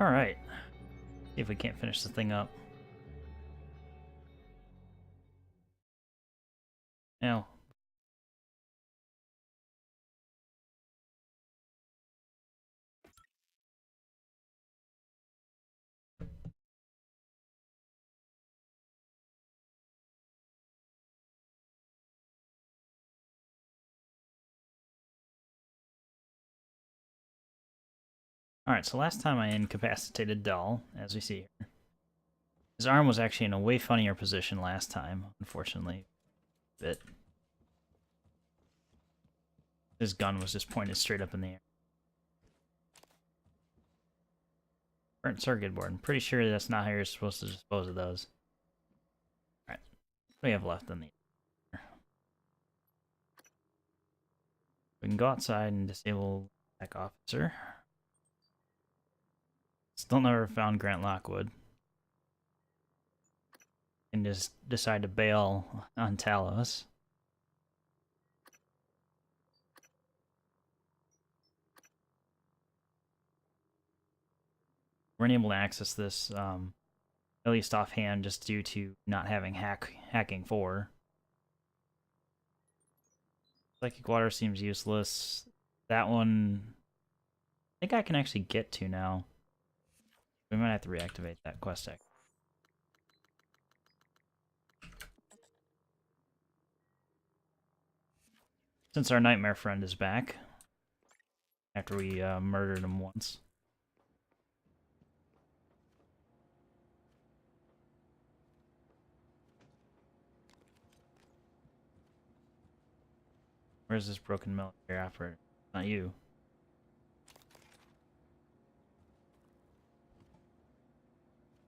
Alright. See if we can't finish the thing up. Now. Alright, so last time I incapacitated Dull, as we see here. His arm was actually in a way funnier position last time, unfortunately. But his gun was just pointed straight up in the air. Burnt circuit board. I'm pretty sure that's not how you're supposed to dispose of those. Alright, what do we have left in the air? We can go outside and disable Tech Officer. Still never found Grant Lockwood. And just decide to bail on Talos. We're unable to access this, at least offhand, just due to not having hacking 4. Psychic Water seems useless. That one, I think I can actually get to now. We might have to reactivate that quest deck. Since our nightmare friend is back, after we murdered him once. Where's this broken military operator? Not you.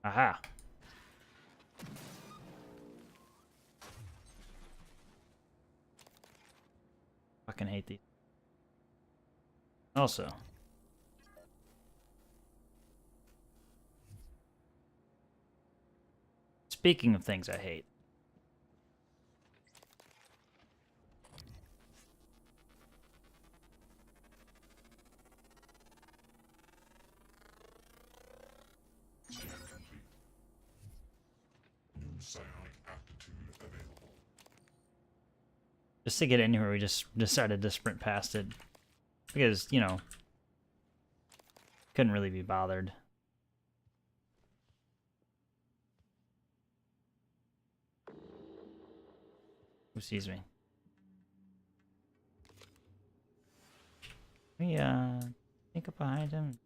Aha! Fucking hate these. Also, speaking of things I hate. Just to get in here, we just decided to sprint past it. Because, you know, couldn't really be bothered. Who sees me? We, sneak up behind him.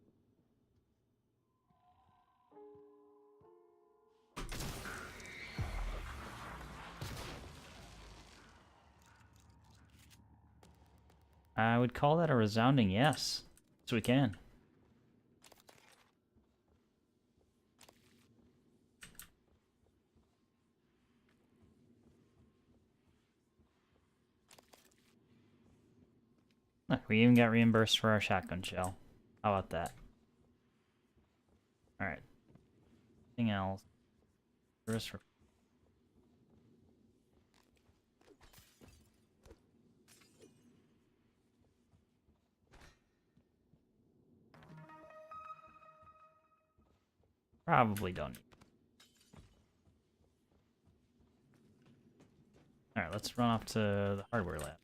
I would call that a resounding yes. So we can. Look, we even got reimbursed for our shotgun shell. How about that? Alright. Anything else? Probably don't. Alright, let's run off to the hardware lab.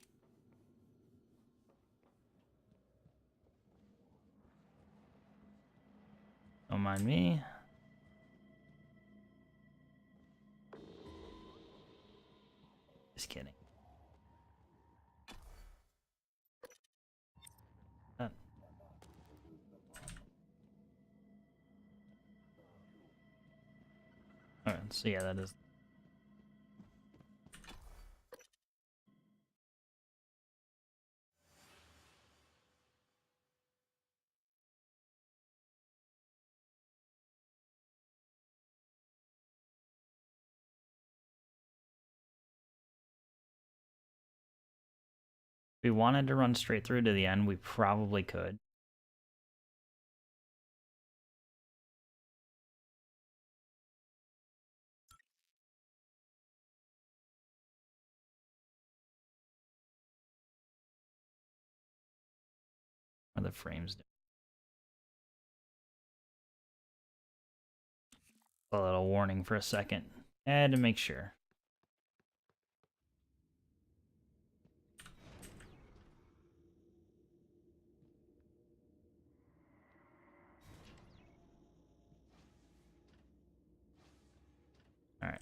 Don't mind me. Just kidding. Alright, so yeah, that is. If we wanted to run straight through to the end, we probably could. What are the frames do? A little warning for a second. Had to make sure. Alright.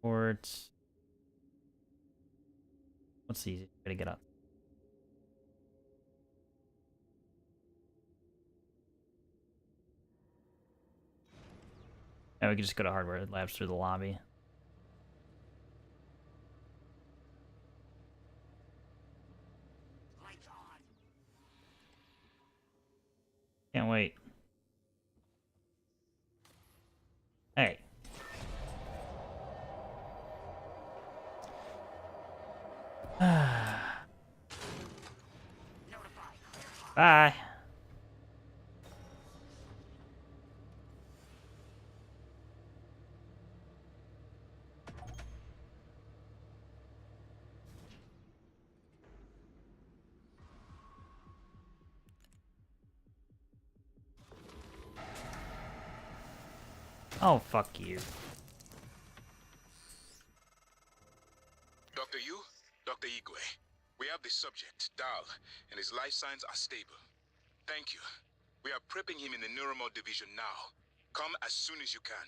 Ports. What's the easiest way to get up? Yeah, we can just go to hardware labs through the lobby. Can't wait. Hey. Bye. Oh, fuck you. Dr. Yu, Dr. Igwe, we have the subject, Dal, and his life signs are stable. Thank you. We are prepping him in the Neuromod division now. Come as soon as you can.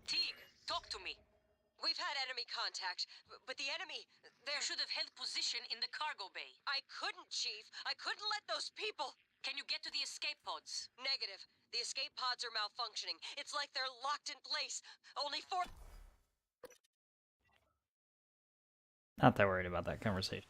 Teague, talk to me. We've had enemy contact, but the enemy, They should have held position in the cargo bay. I couldn't, Chief. I couldn't let those people... Can you get to the escape pods? Negative. The escape pods are malfunctioning. It's like they're locked in place. Only 4... Not that worried about that conversation.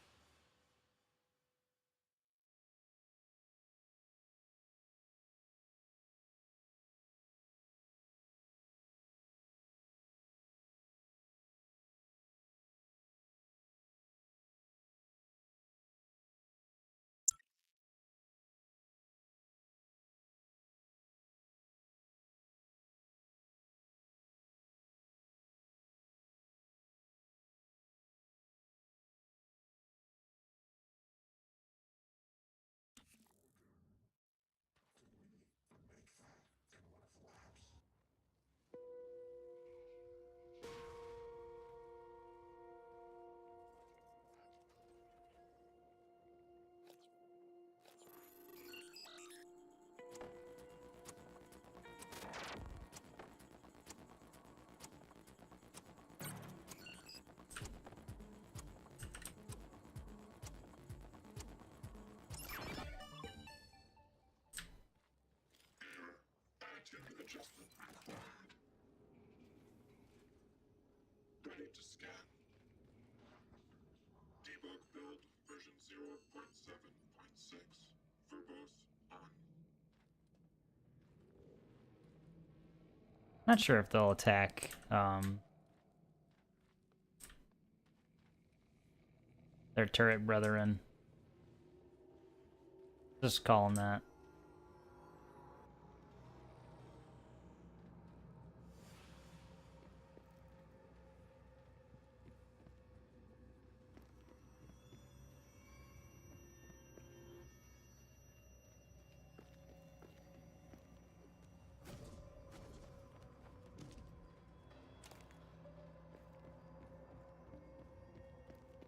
Adjustment required. Ready to scan. Debug build version 0.7.6. Verbose on. Not sure if they'll attack their turret brethren. Just call them that.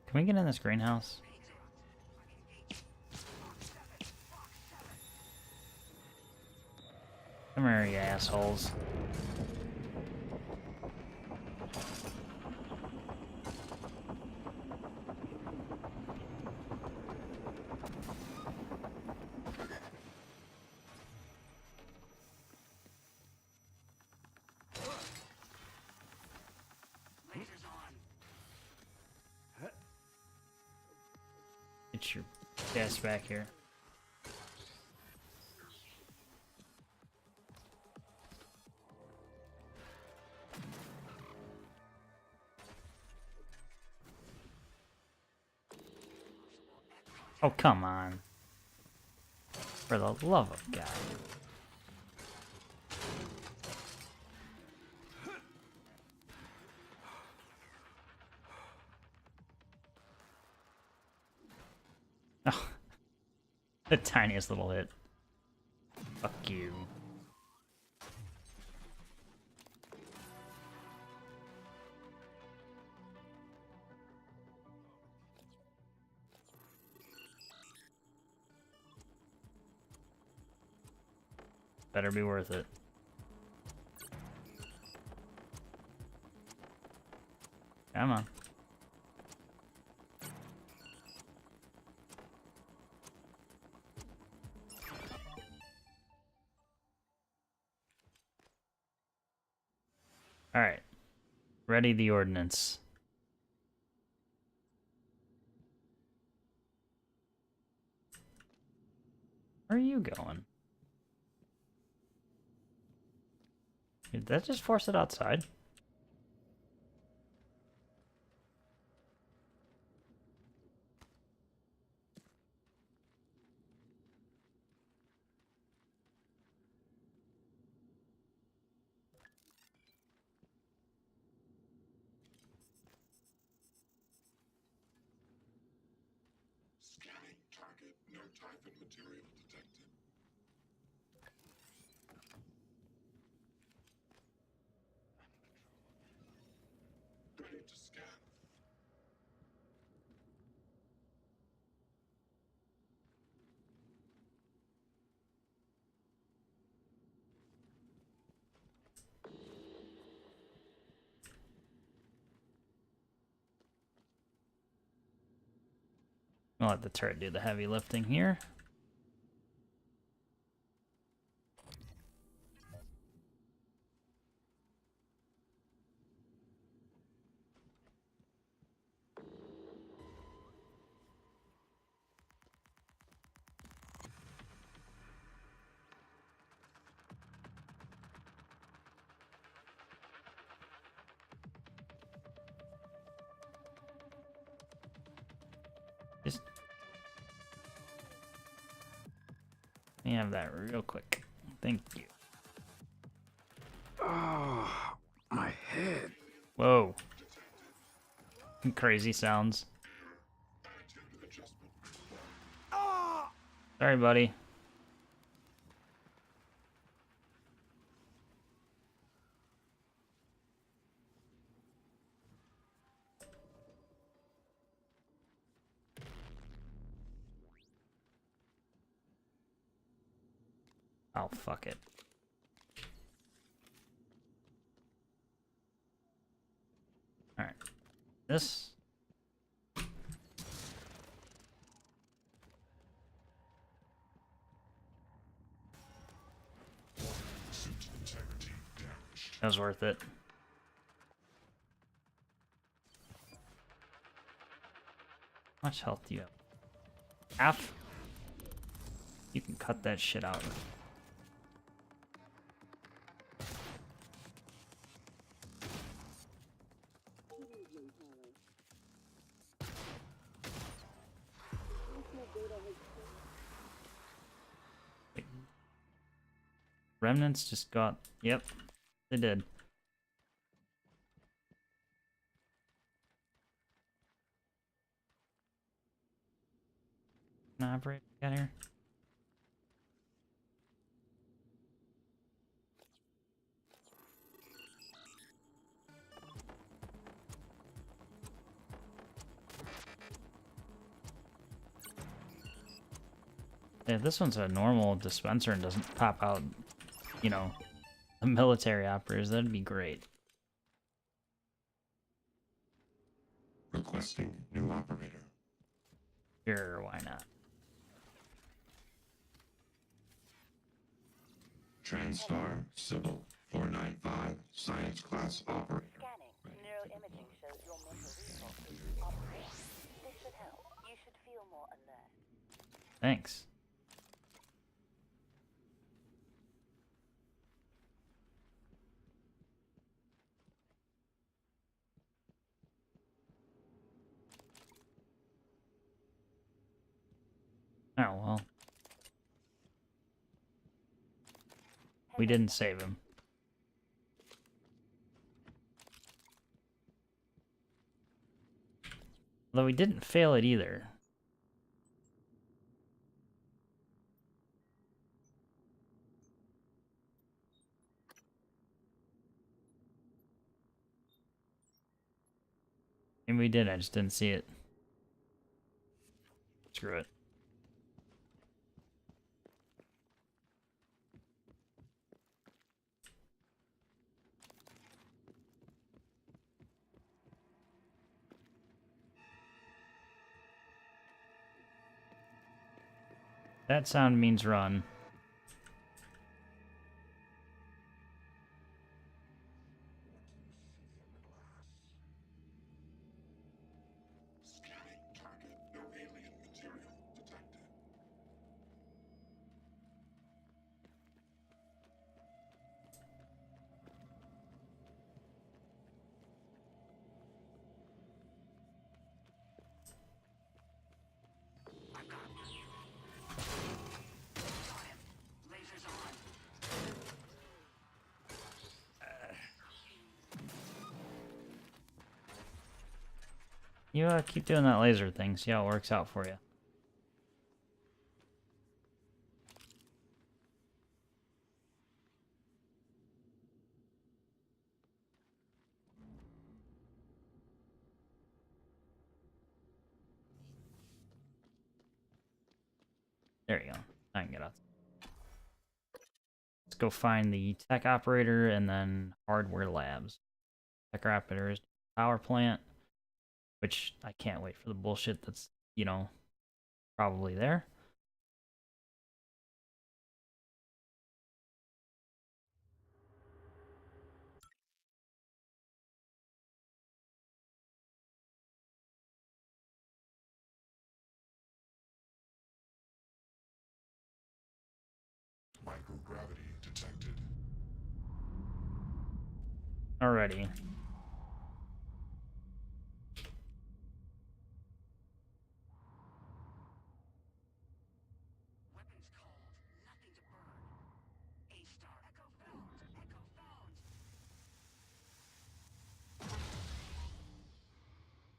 Can we get in this greenhouse? Come here, you assholes. Get your ass back here. Oh, come on. For the love of God. Oh. The tiniest little hit. Fuck you. Better be worth it. Come on. Alright. Ready the ordnance. Where are you going? Did that just force it outside? Scanning target. No Typhon material detected. Ready to scan. I'll let the turret do the heavy lifting here. Just let me have that real quick. Thank you. Oh, my head. Whoa. Crazy sounds. Attitude adjustment. Sorry, buddy. Oh, fuck it. Alright. This. Suit integrity damaged. That was worth it. How much health do you have? Half? You can cut that shit out. Remnants just got... Yep, they did. Can I operate again here? Yeah, if this one's a normal dispenser and doesn't pop out, you know, the military operators, that'd be great. Requesting new operator. Sure, why not? TranStar Sybil 495 Science Class Operator. Scanning. Neuroimaging shows your mental resources operate. This should help. You should feel more alert. Thanks. Oh, well. We didn't save him. Although we didn't fail it either. we did, I just didn't see it. Screw it. That sound means run. Scanning target. No alien material detected. You keep doing that laser thing, see how it works out for you. There you go. I can get out. Let's go find the tech operator and then hardware labs. Tech operator is power plant, which I can't wait for the bullshit that's, you know, probably there. Microgravity detected. Alrighty.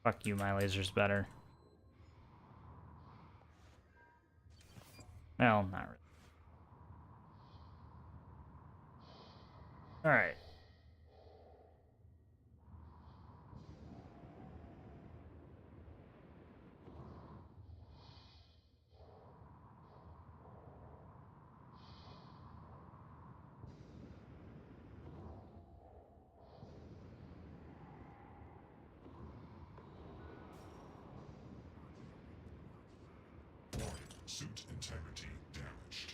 Fuck you, my laser's better. Well, not really. Alright. Warning. Suit integrity damaged.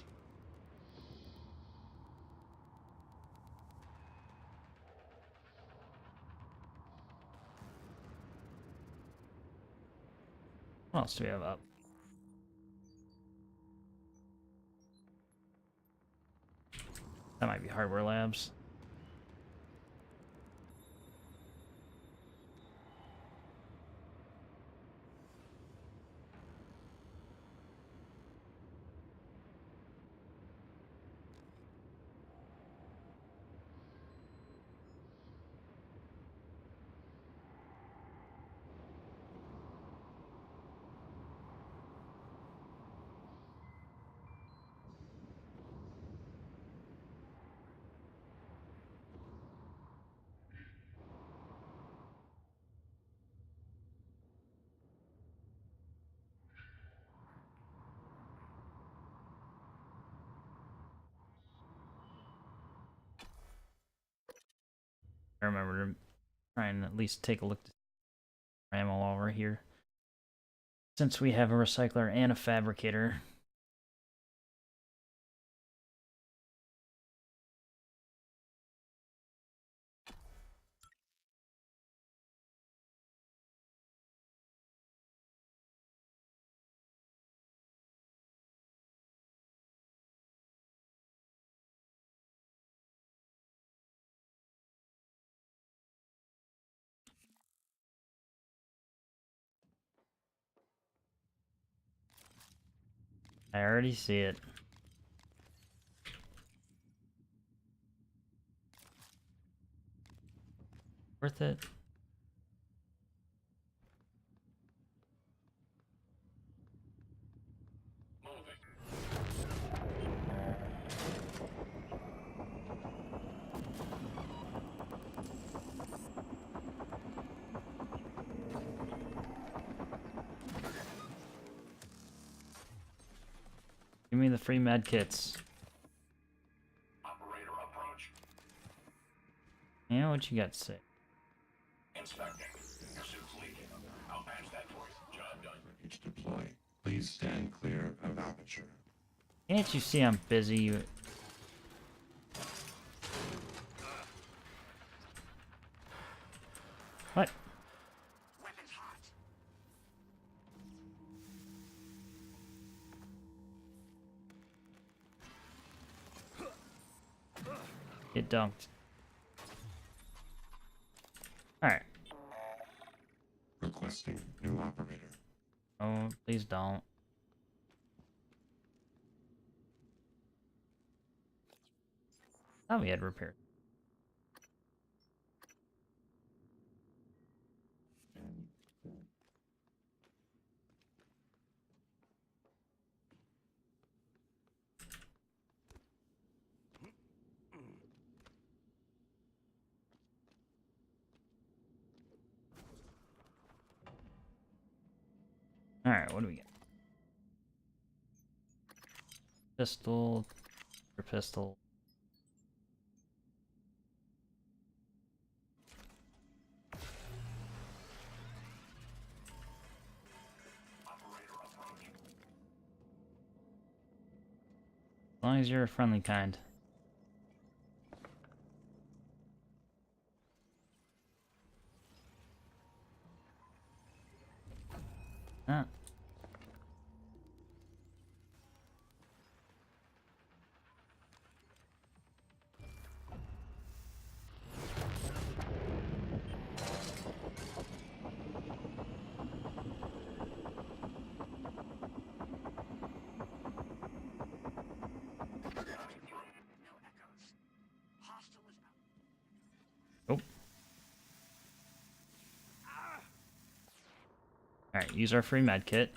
What else do we have up? That might be hardware labs. I remember to try and at least take a look at ammo while we're here. Since we have a recycler and a fabricator. I already see it. Worth it? me the free med kits. Operator approach. Yeah, what you got to say? Inspecting. Your suit's leaking. I'll patch that for you. Job done. Ready to deploy. Please stand clear of aperture. Can't you see I'm busy? You... What? Weapons hot. Get dunked. Alright. Requesting new operator. Oh, please don't. Thought we had repaired. Alright, what do we get? Pistol, or pistol. As long as you're a friendly kind. Ah. Oh. Alright, use our free med kit.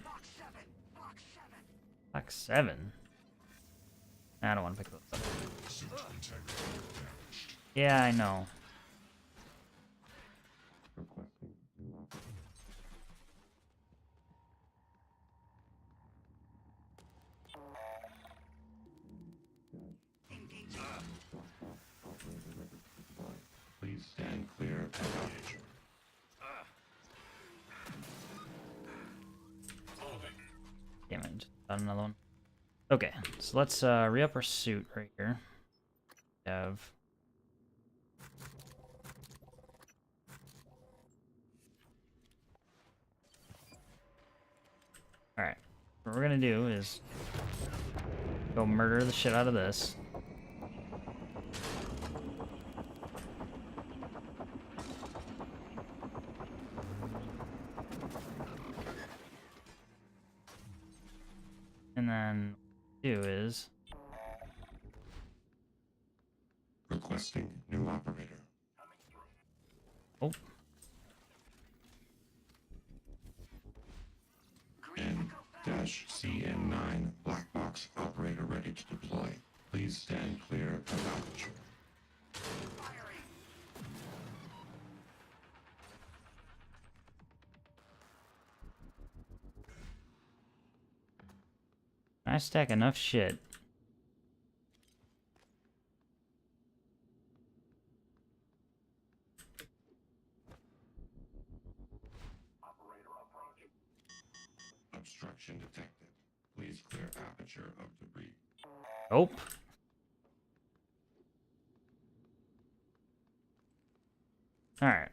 Box 7. I don't want to pick those up. Suit integrity damaged. Yeah, I know. Requesting new operator. Please stand clear of aperture. Damn it, just got another one. Okay, so let's re-up our suit right here. We have alright. What we're gonna do is go murder the shit out of this. And then what we do is Requesting new operator. oh, N-CN9 black box operator ready to deploy. Please stand clear of aperture. I stack enough shit. Obstruction detected. Please clear aperture of debris. Nope. Alright.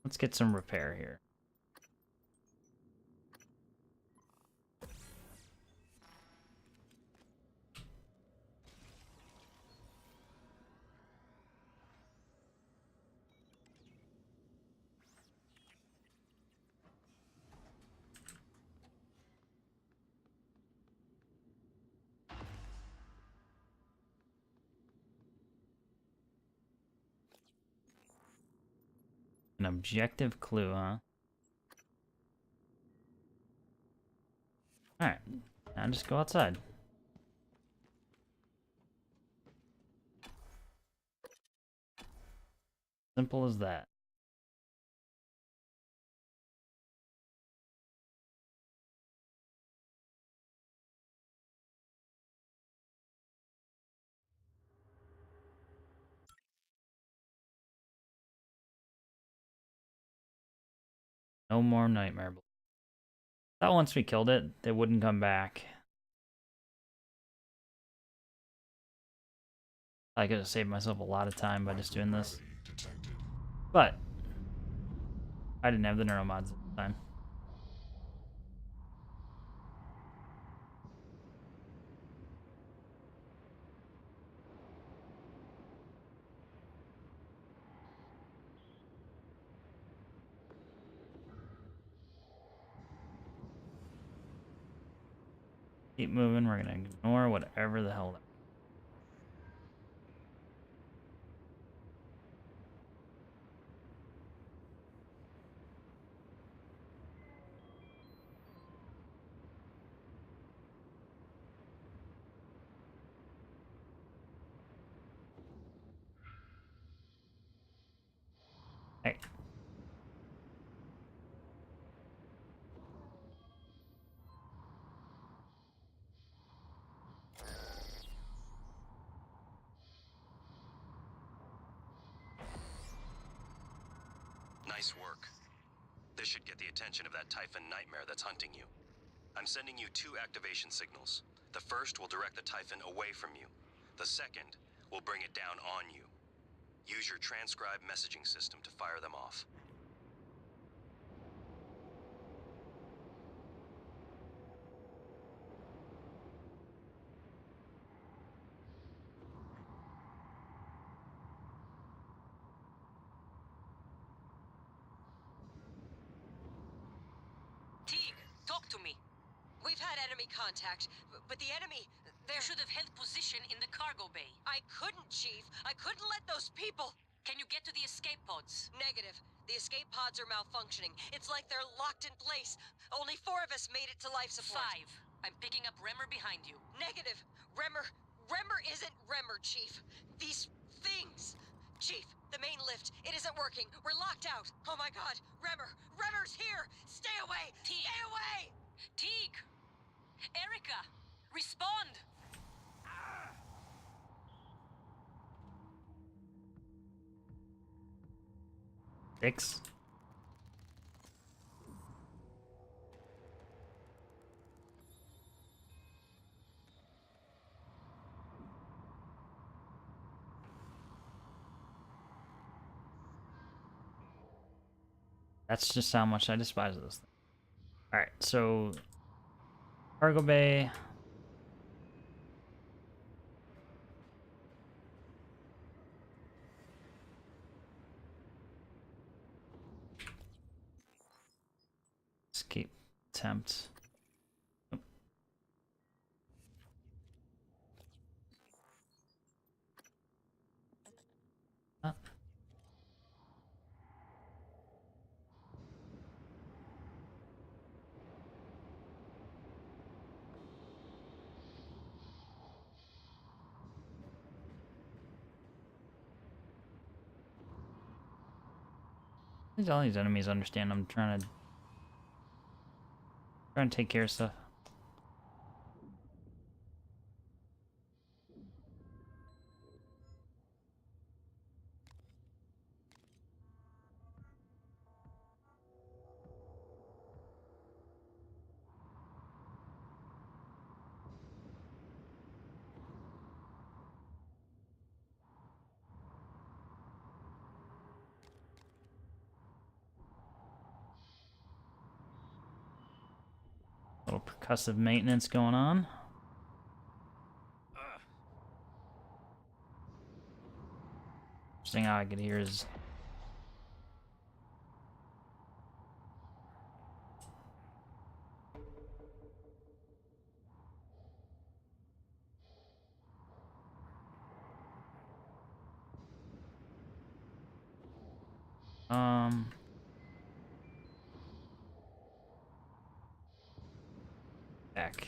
Let's get some repair here. An objective clue, huh? Alright. Now just go outside. Simple as that. No more nightmare. Thought once we killed it, they wouldn't come back. I could have saved myself a lot of time by just doing this. But I didn't have the neuromods at the time. Keep moving. We're gonna ignore whatever the hell. Hey. Nice work. This should get the attention of that Typhon nightmare that's hunting you. I'm sending you 2 activation signals. The first will direct the Typhon away from you. The second will bring it down on you. Use your transcribe messaging system to fire them off. Teague, talk to me. We've had enemy contact, but the enemy, You they're... should have held position in the cargo bay. I couldn't, Chief. I couldn't let those people... Can you get to the escape pods? Negative. The escape pods are malfunctioning. It's like they're locked in place. Only 4 of us made it to life support. 5. I'm picking up Remmer behind you. Negative. Remmer isn't Remmer, Chief. These things. Chief, the main lift, it isn't working. We're locked out. Oh my god. Remmer's here. Stay away. Teague. Stay away. Teague! Erica! Respond! 6. That's just how much I despise this thing. Alright, so cargo bay. Escape attempt. Oh. Ah. All these enemies understand I'm trying to take care of stuff. Little percussive maintenance going on. Interesting how I could hear his back.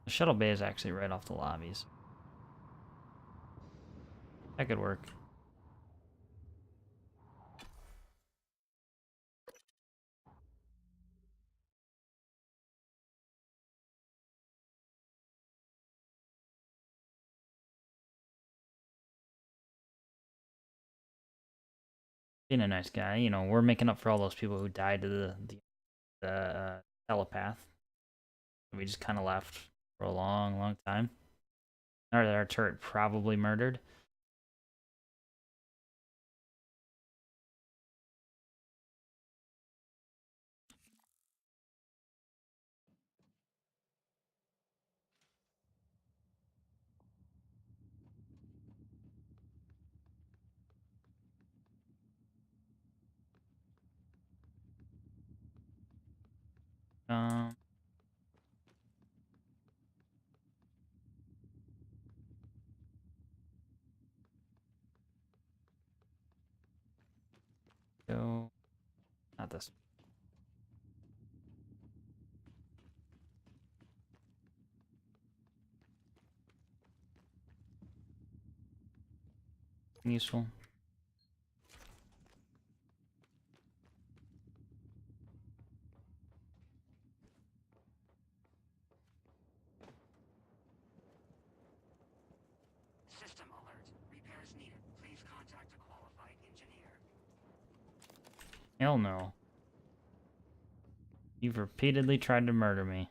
The shuttle bay is actually right off the lobbies. That could work. Being a nice guy, you know, we're making up for all those people who died to the telepath. We just kind of left for a long, long time. Or that our turret probably murdered. Um, go, not this. Useful. System alert. Repairs needed. Please contact a qualified engineer. Hell no. You've repeatedly tried to murder me.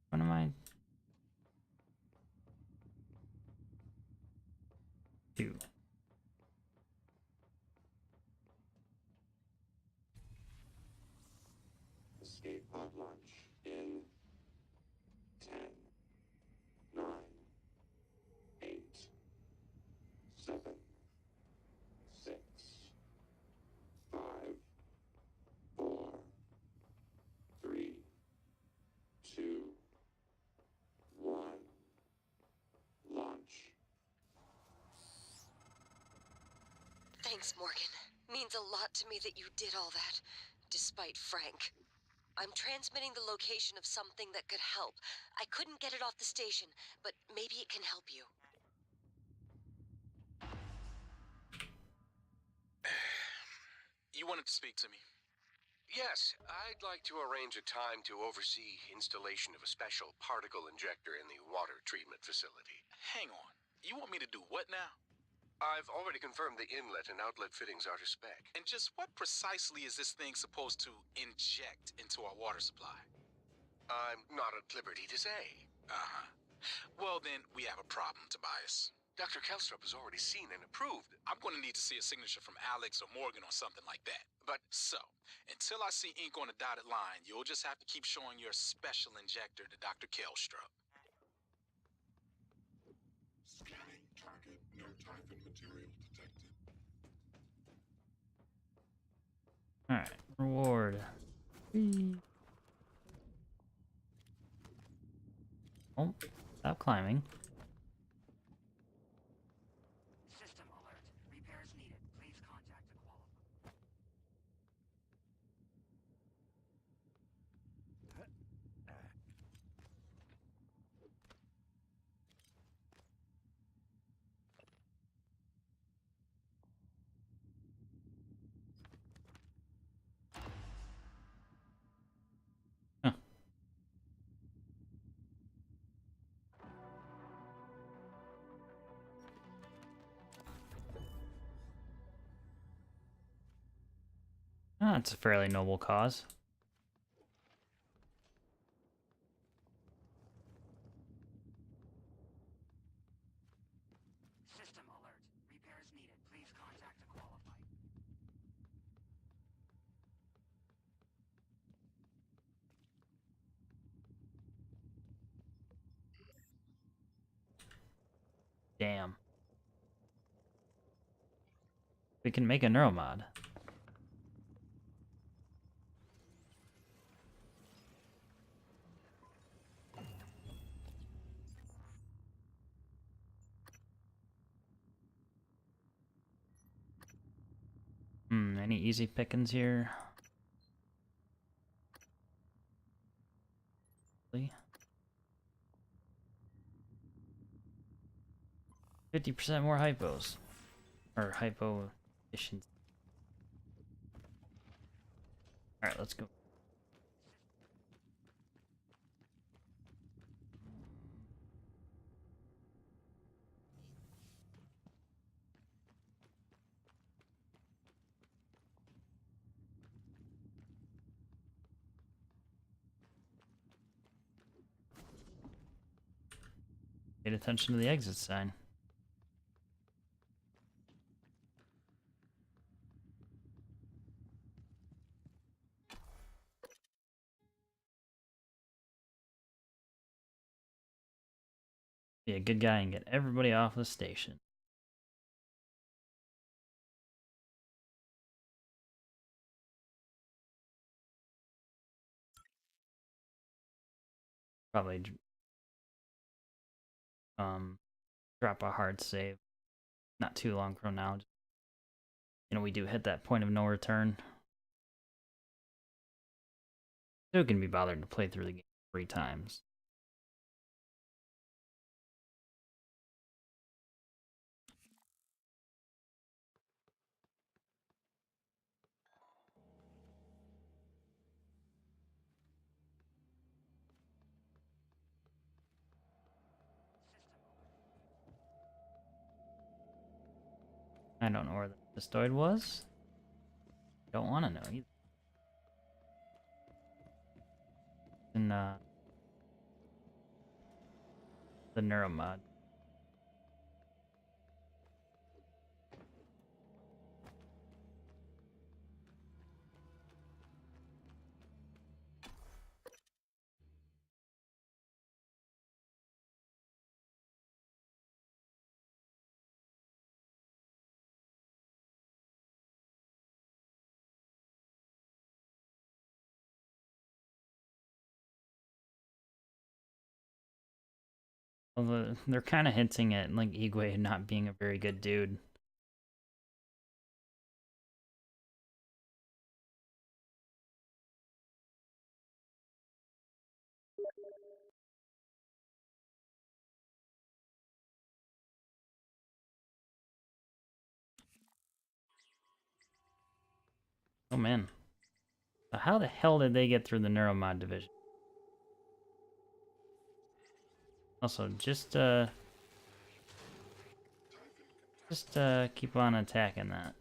What am I? Do. Escape pod launch in 10, 9, 8, 7, 6, 5, 4, 3, 2, 1. Launch. Thanks, Morgan. Means a lot to me that you did all that, despite Frank. I'm transmitting the location of something that could help. I couldn't get it off the station, but maybe it can help you. You wanted to speak to me? Yes, I'd like to arrange a time to oversee installation of a special particle injector in the water treatment facility. Hang on. You want me to do what now? I've already confirmed the inlet and outlet fittings are to spec. And just what precisely is this thing supposed to inject into our water supply? I'm not at liberty to say. Uh-huh. Well, then, we have a problem, Tobias. Dr. Kelstrup has already seen and approved. I'm going to need to see a signature from Alex or Morgan or something like that. But So, until I see ink on a dotted line, you'll just have to keep showing your special injector to Dr. Kelstrup. Scanning target. No Typhon material detected. Alright, reward. Whee. Oh, stop climbing. System alert. Repairs needed. Please contact a qualified. Huh. Ah, it's a fairly noble cause. System alert. Repairs needed. Please contact a qualified. Damn. We can make a neuromod. Any easy pickings here? 50% more hypos. Or hypo efficiency. Alright, let's go. Paid attention to the exit sign. Be a good guy and get everybody off the station. Probably drop a hard save. Not too long from now. You know, we do hit that point of no return. Who can be bothered to play through the game 3 times? I don't know where the Pistoid was. Don't want to know either. In the neuromod. Although they're kind of hinting at like Igwe not being a very good dude. Oh man. So how the hell did they get through the neuromod division? Also, just keep on attacking that.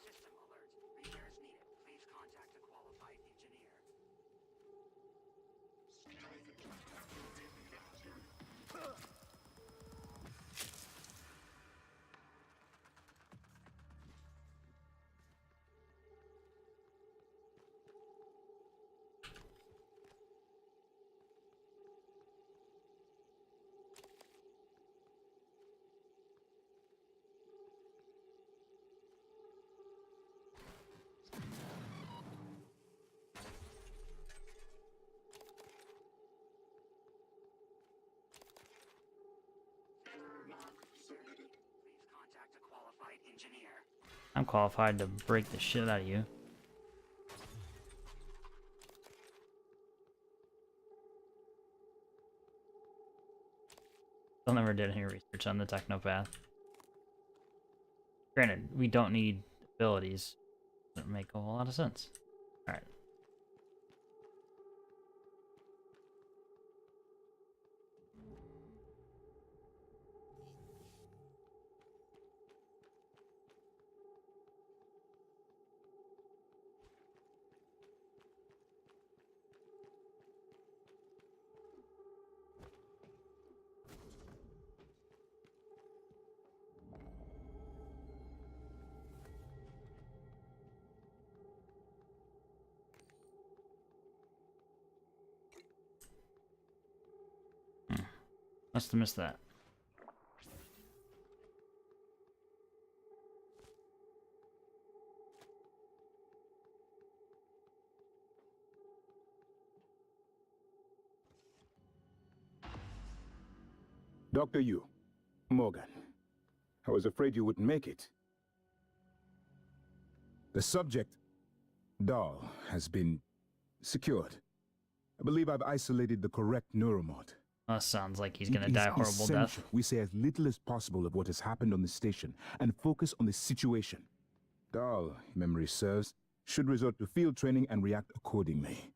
System alert. Repairs needed. Please contact a qualified engineer. Please contact a qualified engineer. I'm qualified to break the shit out of you. Still never did any research on the Technopath. Granted, we don't need abilities. Doesn't make a whole lot of sense. Alright. Must have missed that. Dr. Yu, Morgan, I was afraid you wouldn't make it. The subject, Dahl, has been secured. I believe I've isolated the correct neuromod. Sounds like he's It gonna is die a horrible death. essential we say as little as possible of what has happened on the station and focus on the situation. Dahl, if memory serves, should resort to field training and react accordingly.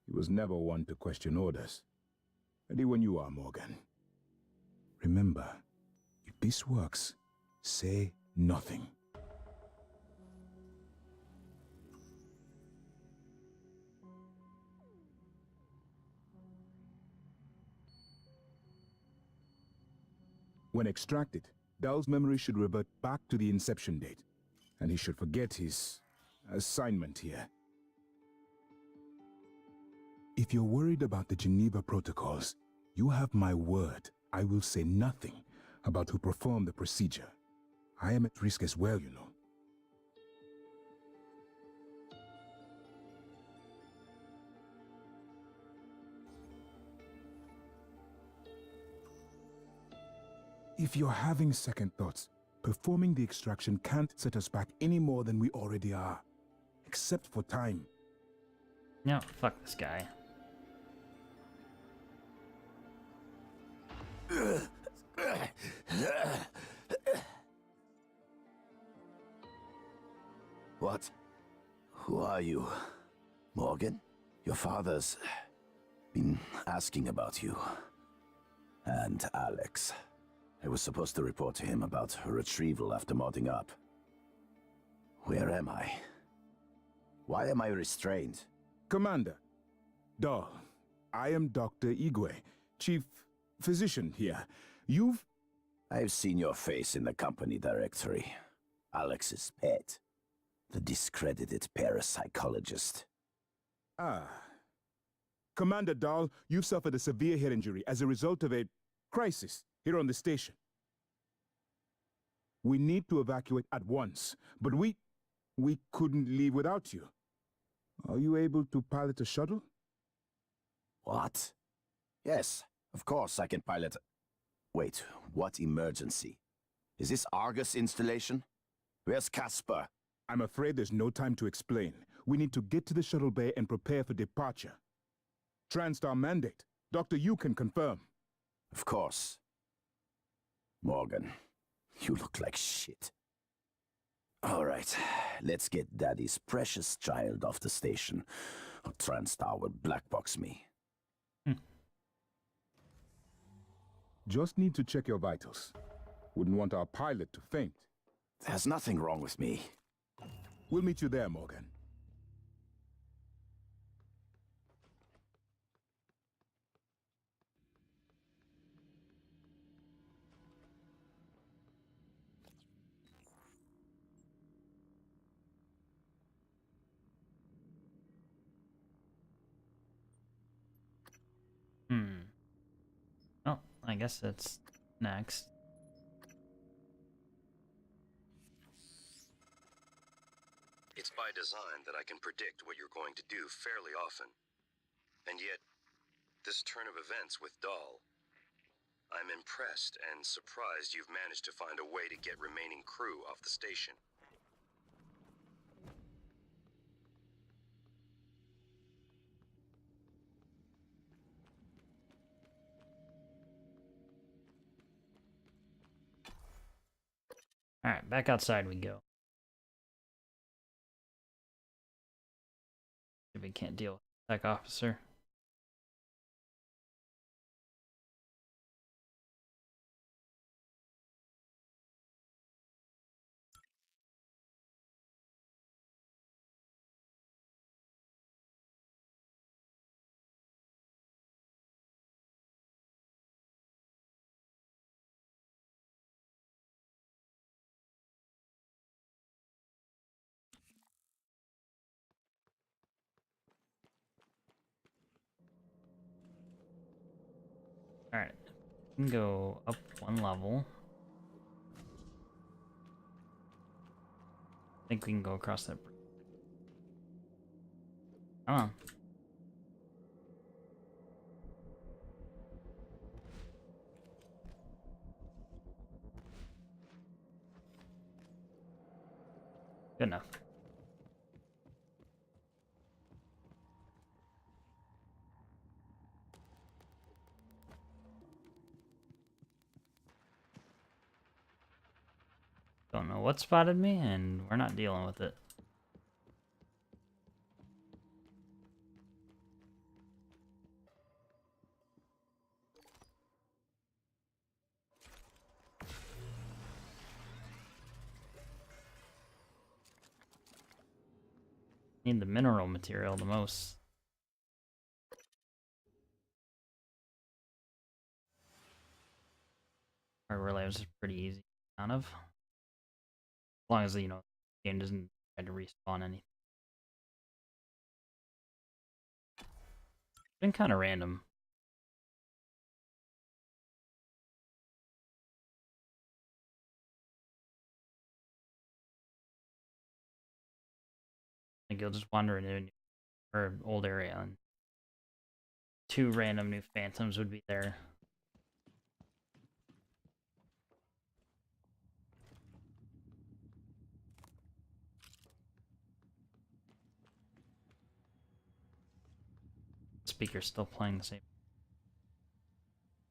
He was never one to question orders. Ready when you are, Morgan. Remember, if this works, say nothing. When extracted, Dahl's memory should revert back to the inception date, and he should forget his assignment here. If you're worried about the Geneva protocols, you have my word. I will say nothing about who performed the procedure. I am at risk as well, you know. If you're having second thoughts, performing the extraction can't set us back any more than we already are. Except for time. No, fuck this guy. What? Who are you? Morgan? Your father's been asking about you. And Alex. I was supposed to report to him about her retrieval after modding up. Where am I? Why am I restrained? Commander. Dahl, I am Dr. Igwe, Chief Physician here. I've seen your face in the company directory. Alex's pet. The discredited parapsychologist. Ah. Commander Dahl, you've suffered a severe head injury as a result of a crisis here on the station. We need to evacuate at once, but we couldn't leave without you. Are you able to pilot a shuttle? What? Yes, of course I can pilot. Wait, what emergency? Is this Argus installation? Where's Casper? I'm afraid there's no time to explain. We need to get to the shuttle bay and prepare for departure. Transtar mandate. Dr. Yu can confirm. Of course. Morgan, you look like shit. All right, let's get Daddy's precious child off the station, or Transtar will blackbox me. Just need to check your vitals. Wouldn't want our pilot to faint. There's nothing wrong with me. We'll meet you there, Morgan. Oh, I guess that's next. It's by design that I can predict what you're going to do fairly often. And yet, this turn of events with Dahl, I'm impressed and surprised you've managed to find a way to get remaining crew off the station. Alright, back outside we go. If we can't deal with tech officer. We can go up one level. I think we can go across that bridge. Come on. Good enough. Don't know what spotted me, and we're not dealing with it. Need the mineral material the most. Hardware labs is pretty easy, kind of. As long as, you know, the game doesn't try to respawn anything. It's been kind of random. I think you'll just wander into a new or old area and 2 random new phantoms would be there. Speaker's still playing the same.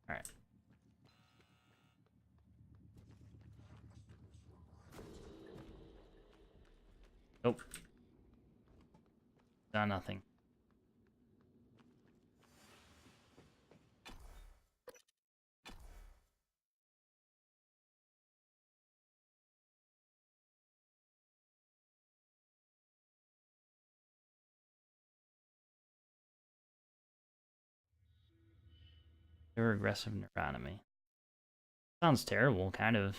Alright. Nope. Done nothing. They're aggressive neurotomy. Sounds terrible, kind of.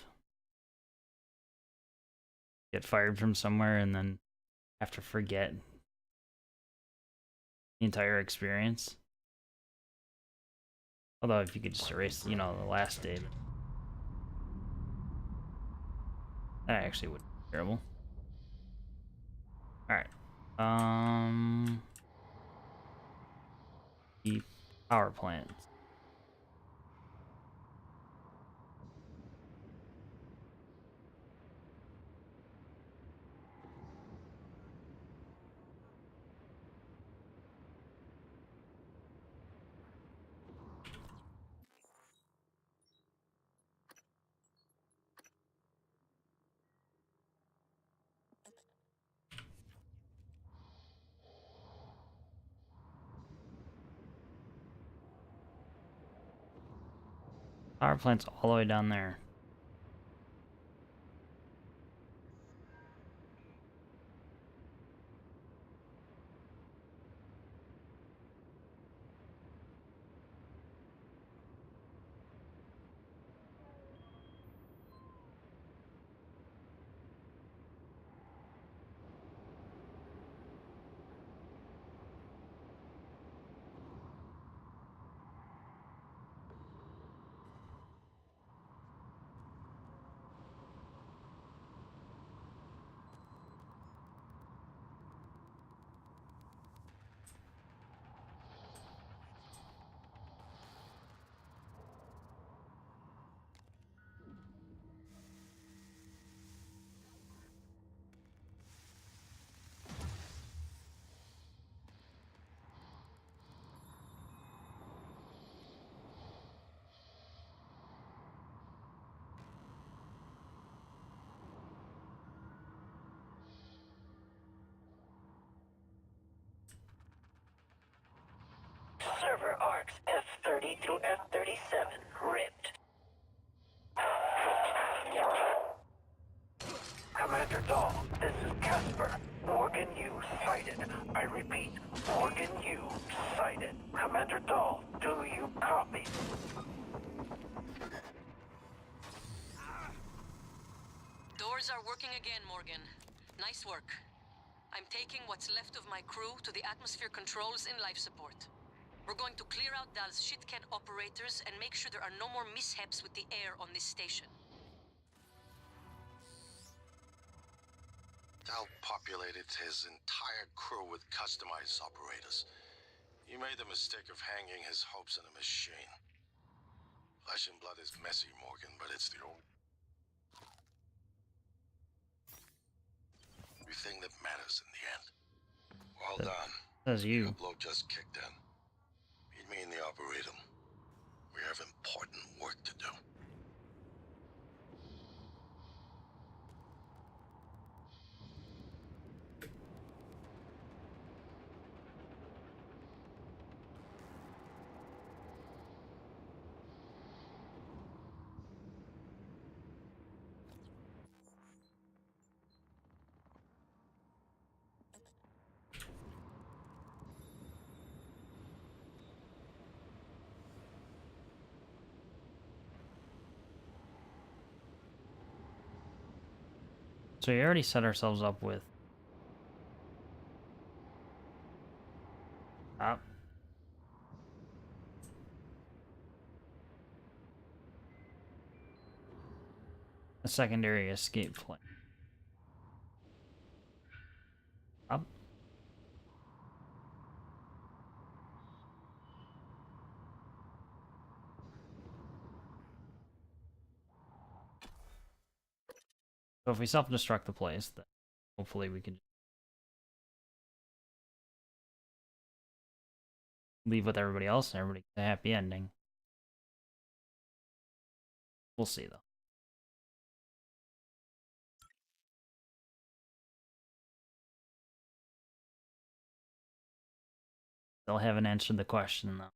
Get fired from somewhere and then have to forget the entire experience. Although if you could just erase, you know, the last day, that actually would be terrible. Alright. The power plant. Power plant's all the way down there. Server arcs F30 to F37 ripped. Commander Dahl, this is Casper. Morgan U sighted. I repeat, Morgan U sighted. Commander Dahl, do you copy? Doors are working again, Morgan. Nice work. I'm taking what's left of my crew to the atmosphere controls in life support. We're going to clear out Dal's shitcan operators and make sure there are no more mishaps with the air on this station. Dal populated his entire crew with customized operators. He made the mistake of hanging his hopes in a machine. Flesh and blood is messy, Morgan, but it's the only thing that matters in the end. Well done. Says you. Your blow just kicked in. Meet me in the Arboretum. We have important work to do. So we already set ourselves up with a secondary escape plan. Up. So if we self-destruct the place, then hopefully we can leave with everybody else and everybody gets a happy ending. We'll see though. Still haven't answered the question though.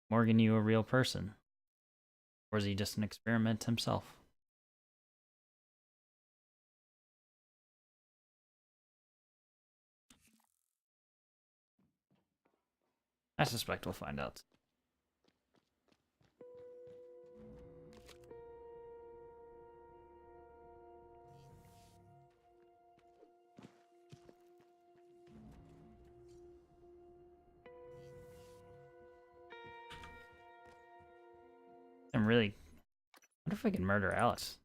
Morgan, you a real person? Or is he just an experiment himself? I suspect we'll find out. I'm really... I wonder if I can murder Alex.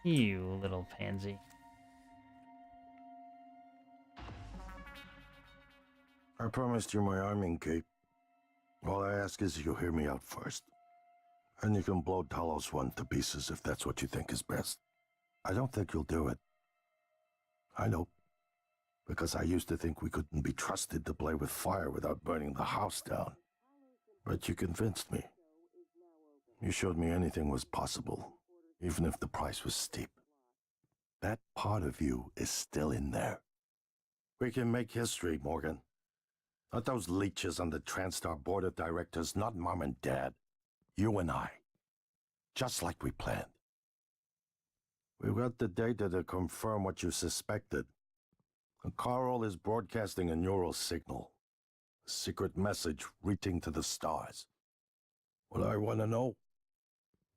You little pansy. I promised you my arming, Kate. All I ask is you hear me out first. And you can blow Talos One to pieces if that's what you think is best. I don't think you'll do it. I know. Because I used to think we couldn't be trusted to play with fire without burning the house down. But you convinced me. You showed me anything was possible, even if the price was steep. That part of you is still in there. We can make history, Morgan. Not those leeches on the TranStar board of directors, not Mom and Dad. You and I. Just like we planned. We've got the data to confirm what you suspected. And Carl is broadcasting a neural signal. A secret message reaching to the stars. What I want to know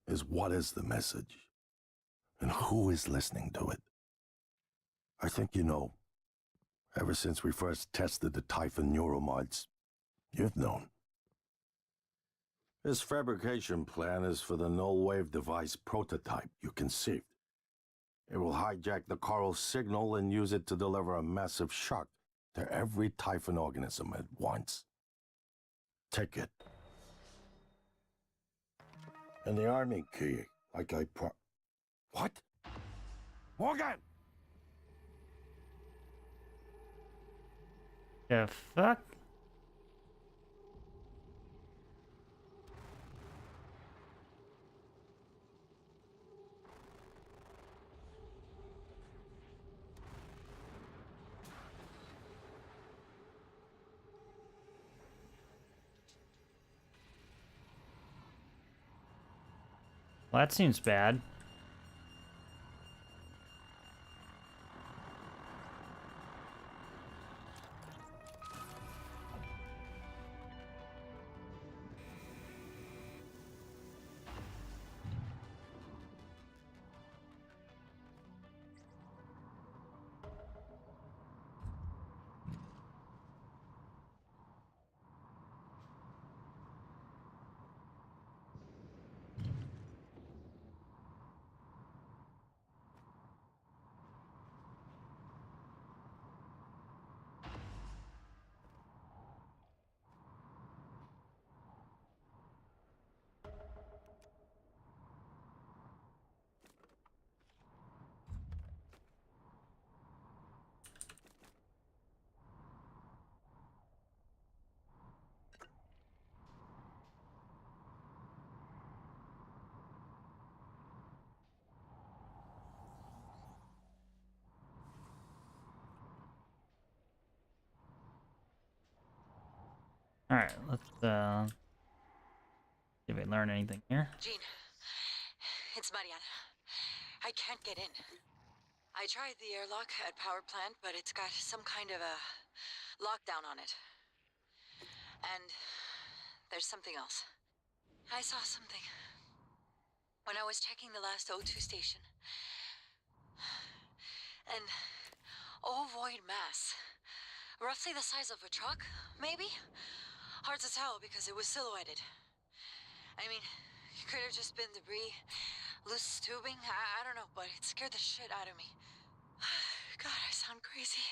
is what is the message? And who is listening to it? I think you know. Ever since we first tested the Typhon neuromods, you've known. This fabrication plan is for the null-wave device prototype you conceived. It will hijack the Coral signal and use it to deliver a massive shock to every Typhon organism at once. Take it. And the army key, like I What? Morgan! The fuck? Well, that seems bad. Alright, let's see if we learn anything here. Jean, it's Mariana. I can't get in. I tried the airlock at power plant, but it's got some kind of a lockdown on it. And there's something else. I saw something when I was checking the last O2 station. An ovoid mass. Roughly the size of a truck, maybe? Hard to tell because it was silhouetted. I mean, it could have just been debris, loose tubing, I don't know, but it scared the shit out of me. God, I sound crazy.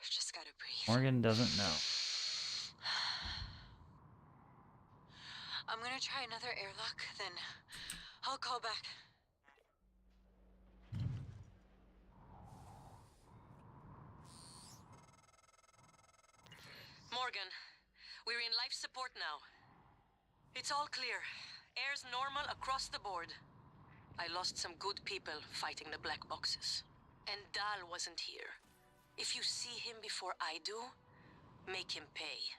Just gotta breathe. Morgan doesn't know. I'm gonna try another airlock, then I'll call back. Morgan, we're in life support now. It's all clear. Air's normal across the board. I lost some good people fighting the black boxes. And Dahl wasn't here. If you see him before I do, make him pay.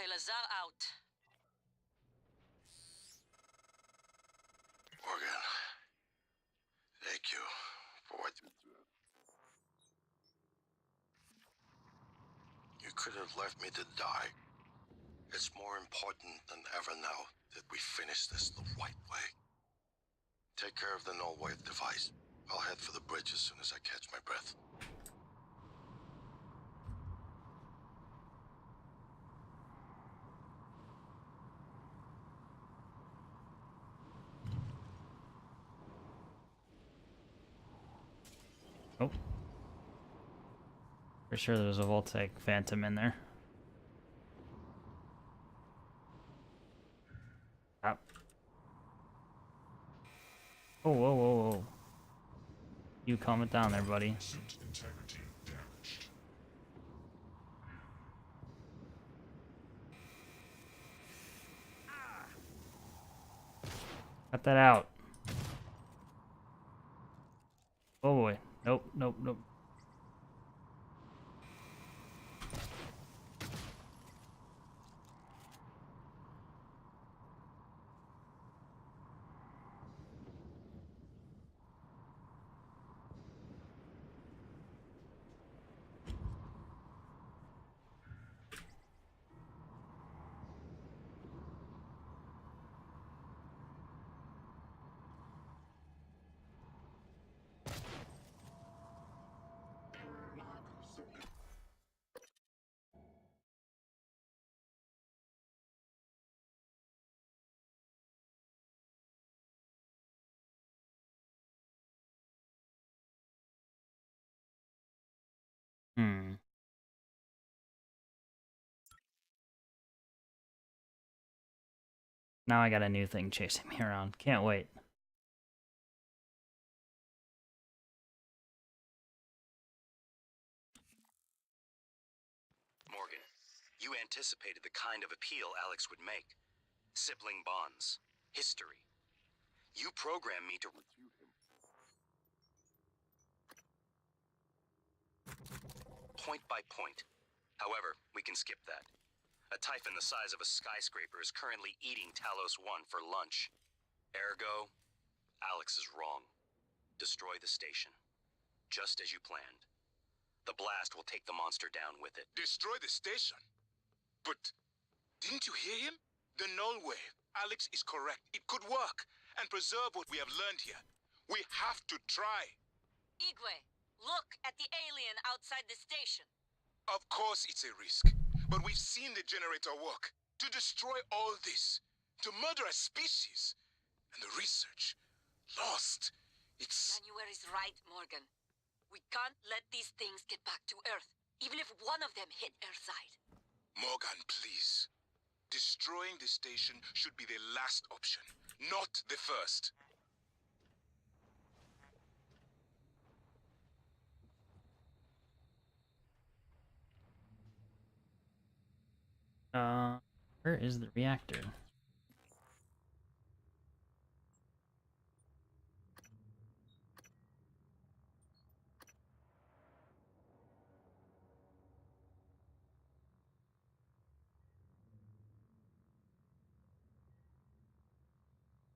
Elazar out. Morgan, thank you for what you could have left me to die. It's more important than ever now that we finish this the right way. Take care of the null wave device. I'll head for the bridge as soon as I catch my breath. Oh. For sure there's a Voltaic Phantom in there. Up. Oh, whoa, whoa, whoa. You calm it down there, buddy. Integrity damaged. Cut that out. Oh boy. Nope, nope, nope. Now I got a new thing chasing me around. Can't wait. Morgan, you anticipated the kind of appeal Alex would make. Sibling bonds. History. You programmed me to refute him. Point by point. However, we can skip that. A Typhon the size of a skyscraper is currently eating Talos 1 for lunch. Ergo, Alex is wrong. Destroy the station. Just as you planned. The blast will take the monster down with it. Destroy the station? But didn't you hear him? The null wave. Alex is correct. It could work and preserve what we have learned here. We have to try. Igwe, look at the alien outside the station. Of course it's a risk, but we've seen the generator work. To destroy all this, to murder a species, and the research lost. It's... January's right, Morgan. We can't let these things get back to Earth, even if one of them hit Earthside. Morgan, please. Destroying the station should be the last option, not the first. Where is the reactor?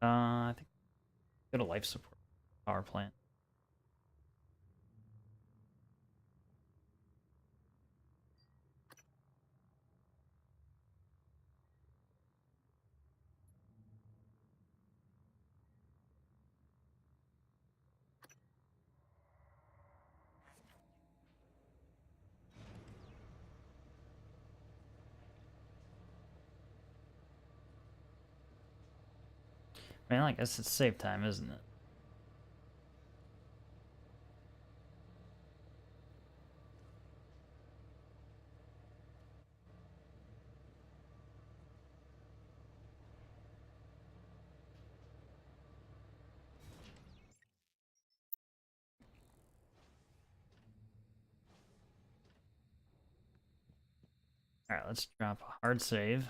I think go to life support power plant. I mean, I guess it's save time, isn't it? Alright, let's drop a hard save.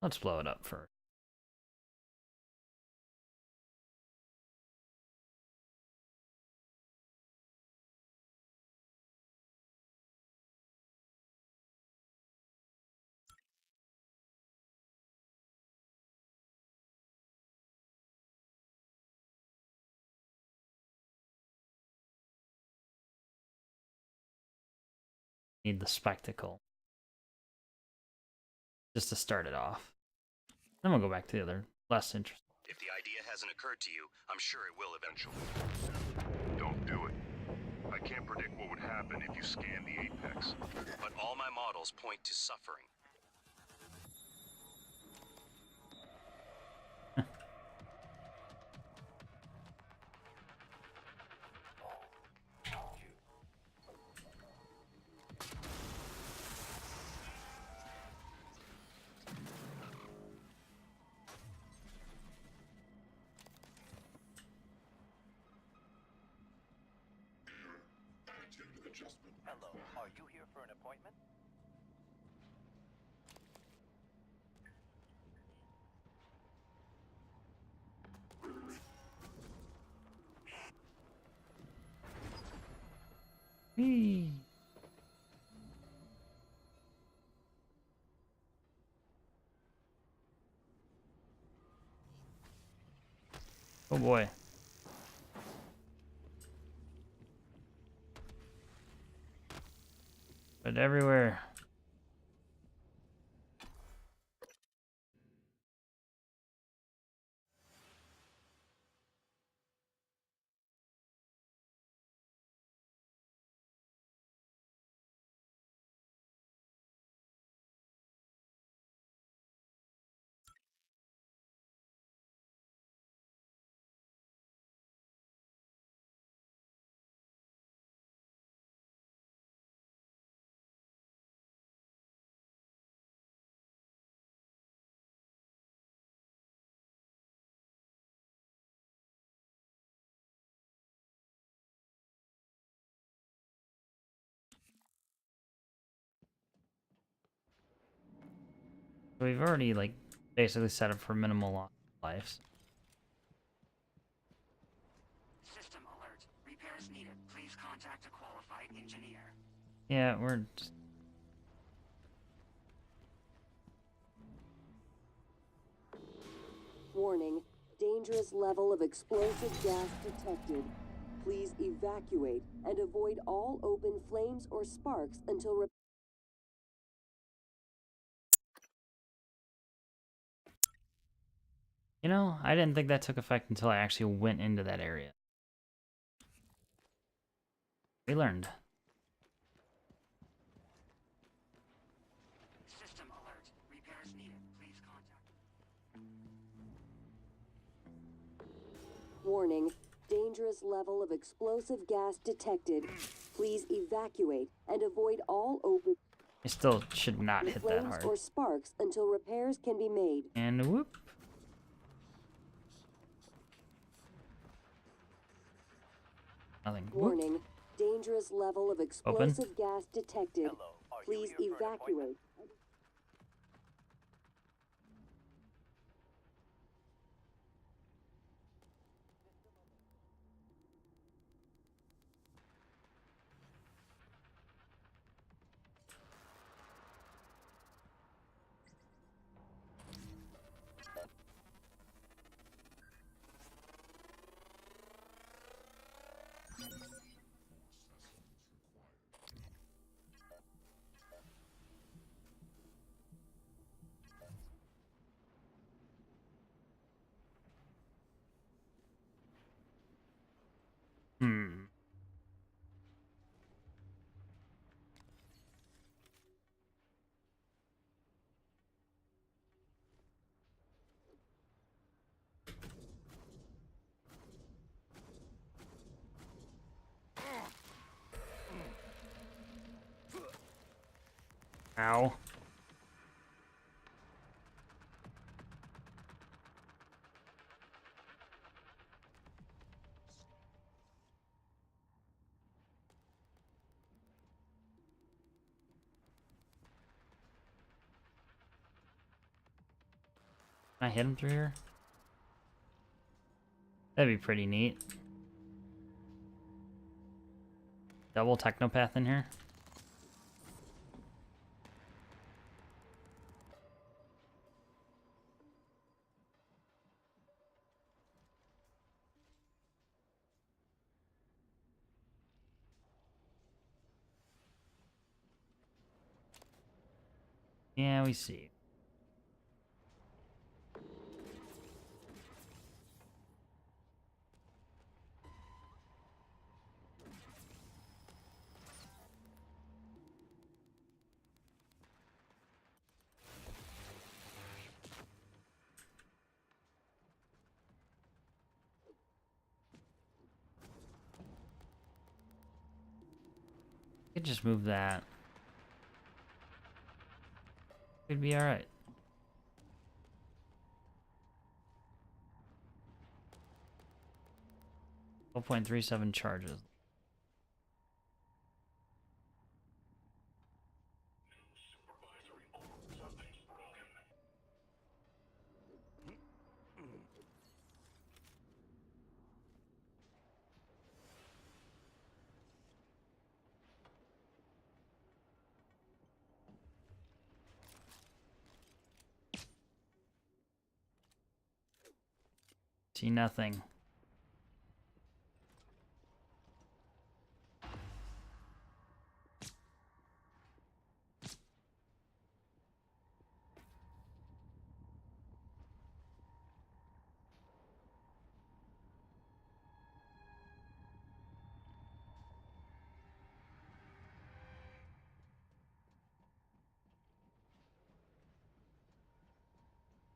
Let's blow it up first. Need the spectacle. Just to start it off. Then we'll go back to the other, less interesting. If the idea hasn't occurred to you, I'm sure it will eventually. Don't do it. I can't predict what would happen if you scan the Apex. But all my models point to suffering. Hello, are you here for an appointment? Whee! Oh boy. But everywhere. So we've already, like, basically set up for minimal loss of lives. System alert. Repairs needed. Please contact a qualified engineer. Yeah, we're just... Warning, dangerous level of explosive gas detected. Please evacuate and avoid all open flames or sparks until You know, I didn't think that took effect until I actually went into that area. We learned. System alert. Repairs needed. Please contact. Warning, dangerous level of explosive gas detected. Please evacuate and avoid all open I still should not hit that flames hard. or sparks until repairs can be made. And whoop. Nothing. Whoop. Warning, dangerous level of explosive gas detected. Hello, are you Please here for an appointment? evacuate. Hmm. Ow. Can I hit him through here? That'd be pretty neat. Double Technopath in here? Yeah, we see. Could just move that. Could be alright. 12.37 charges. See nothing.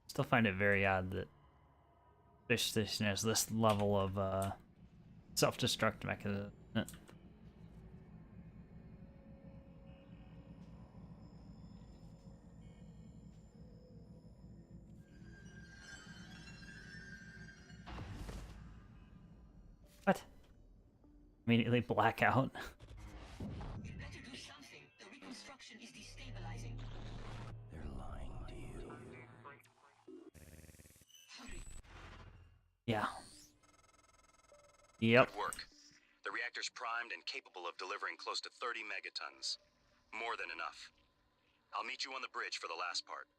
Still find it very odd that Fish Station has this level of self-destruct mechanism. What? Immediately blackout. You better do something. The reconstruction is destabilizing. They're lying to you. Hurry. Yeah. Yep. Good work. The reactor's primed and capable of delivering close to 30 megatons. More than enough. I'll meet you on the bridge for the last part.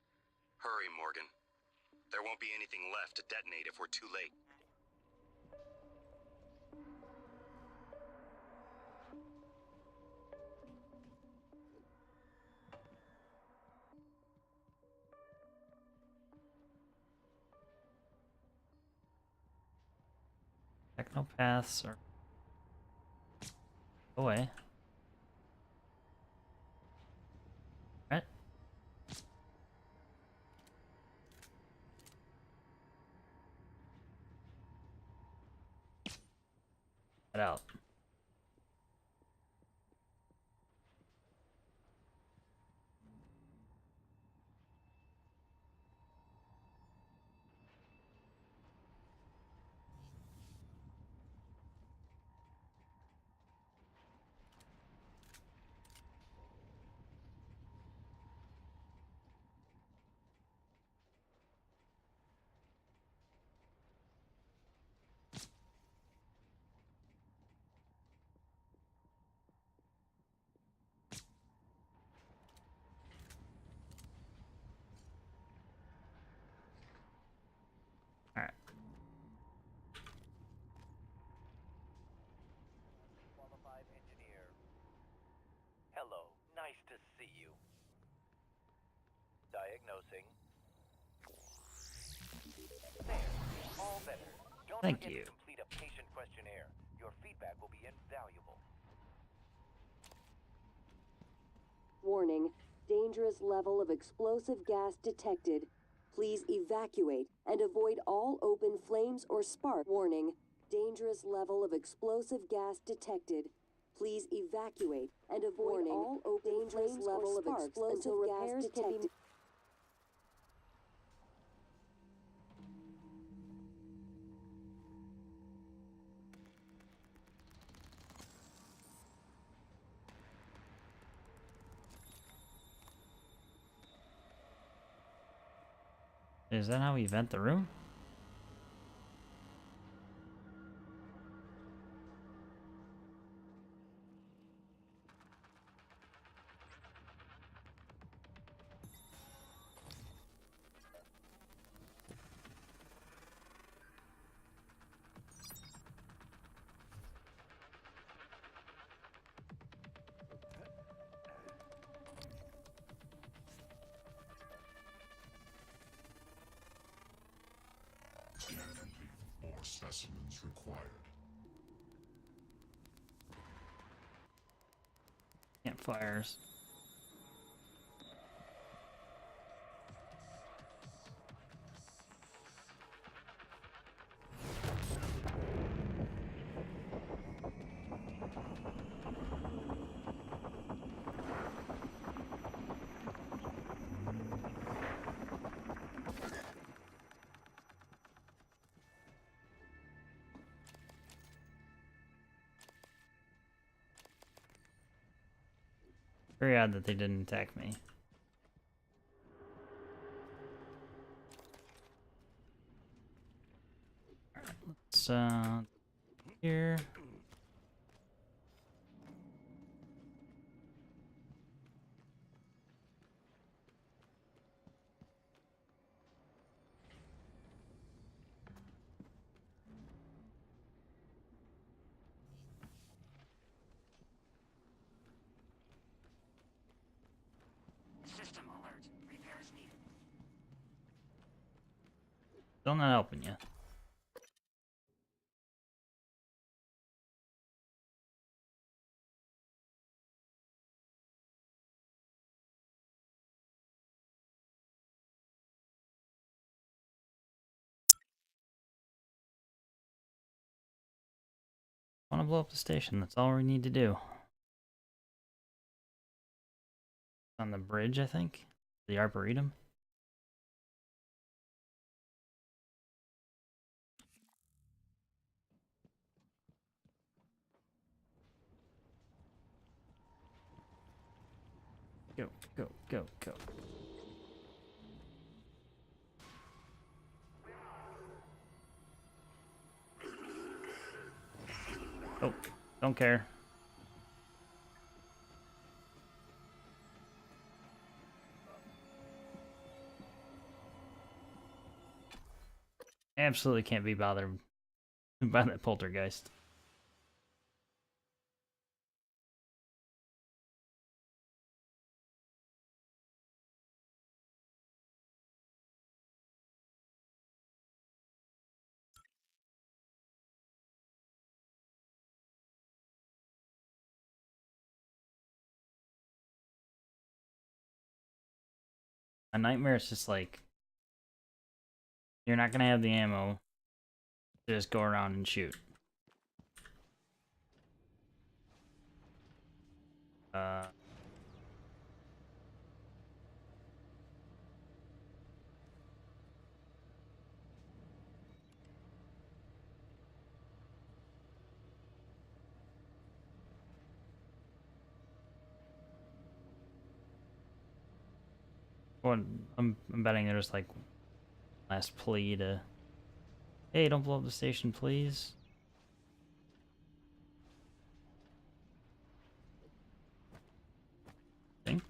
Hurry, Morgan. There won't be anything left to detonate if we're too late. Technopaths are... Go away. Right? Get out. see you. Diagnosing. There. All better. Don't Thank forget you. to complete a patient questionnaire. Your feedback will be invaluable. Warning. Dangerous level of explosive gas detected. Please evacuate and avoid all open flames or spark. Warning. Dangerous level of explosive gas detected. Please evacuate and avoid all open flames level or sparks until repairs can be. Is that how we vent the room? Scan complete. More specimens required. Campfires. Very odd that they didn't attack me. Alright, let's here. System alert. Repairs needed. Still not helping you. I want to blow up the station. That's all we need to do. On the bridge, I think. The Arboretum. Go, go, go, go. Oh, don't care. Absolutely can't be bothered by that poltergeist. A nightmare is just like, you're not gonna have the ammo to just go around and shoot. Well, I'm betting there's like last plea to, hey, don't blow up the station, please. Thing.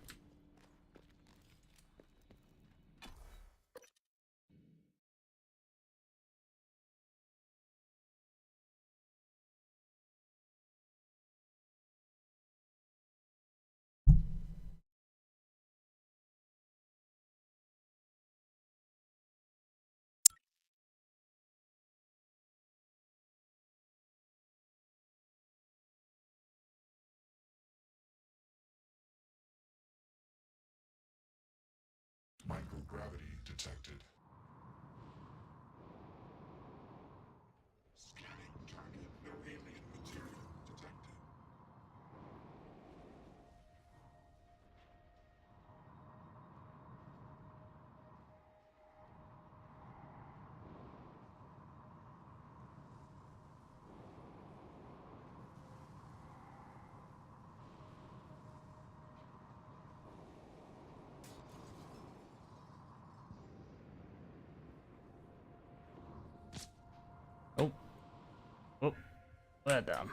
gravity detected. Scanning target. No alien material detected. Oh. Oh. Put that down.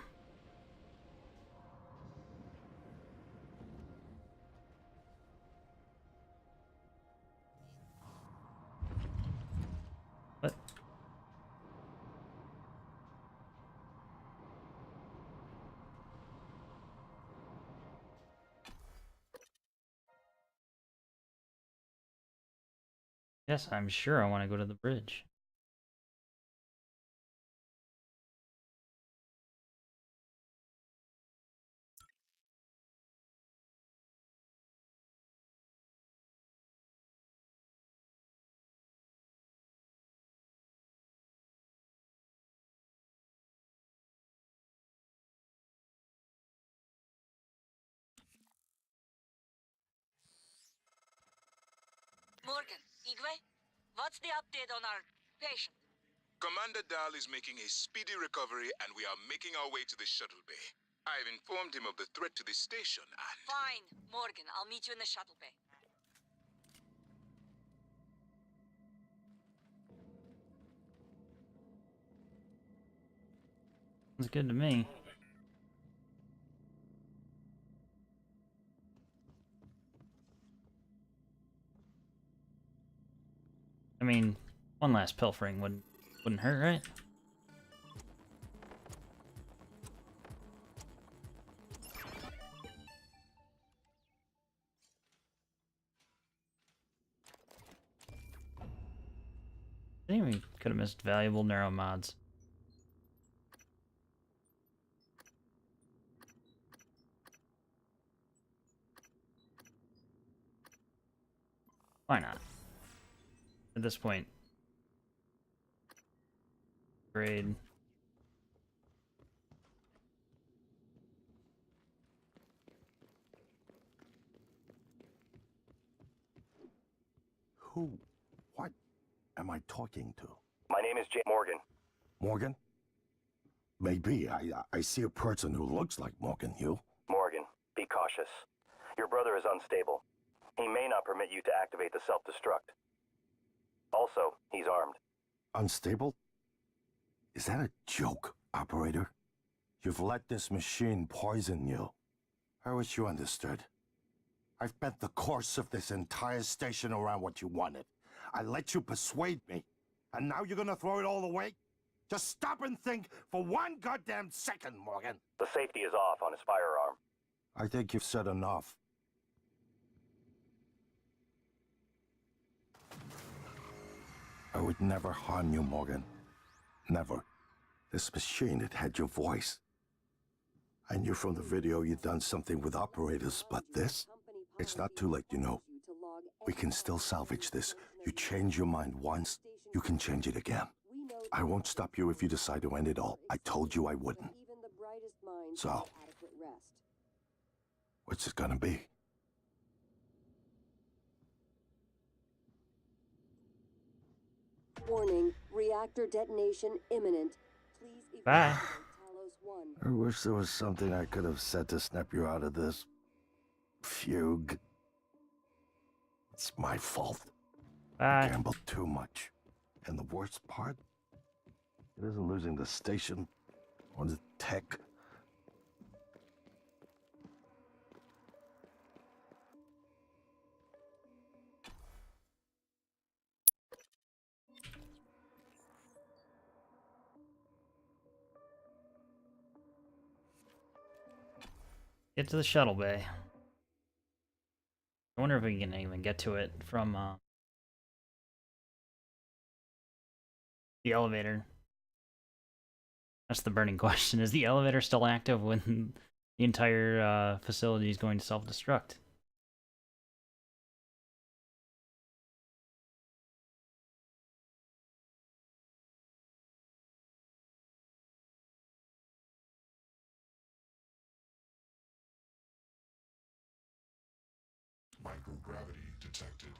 What? Yes, I'm sure I want to go to the bridge. Morgan, Igwe, what's the update on our patient? Commander Dahl is making a speedy recovery, and we are making our way to the shuttle bay. I've informed him of the threat to the station, and... Fine, Morgan, I'll meet you in the shuttle bay. It's good to me. I mean, one last pilfering wouldn't hurt, right? I think we could have missed valuable neuromods. Why not? At this point. Grade. What am I talking to? My name is Jay Morgan. Morgan? Maybe. I see a person who looks like Morgan, you. Morgan, be cautious. Your brother is unstable. He may not permit you to activate the self-destruct. Also, he's armed. Unstable? Is that a joke, operator? You've let this machine poison you. I wish you understood. I've bent the course of this entire station around what you wanted. I let you persuade me. And now you're gonna throw it all away? Just stop and think for one goddamn second, Morgan. The safety is off on his firearm. I think you've said enough. I would never harm you, Morgan. Never. This machine, it had your voice. I knew from the video you'd done something with operators, but this? It's not too late, you know. We can still salvage this. You change your mind once, you can change it again. I won't stop you if you decide to end it all. I told you I wouldn't. So, what's it gonna be? Warning, reactor detonation imminent. Please Bye. Talos 1. I wish there was something I could have said to snap you out of this fugue. It's my fault. Bye. I gambled too much. And the worst part? It isn't losing the station or the tech. Get to the shuttle bay. I wonder if we can even get to it from the elevator. That's the burning question. Is the elevator still active when the entire facility is going to self-destruct? gravity detected.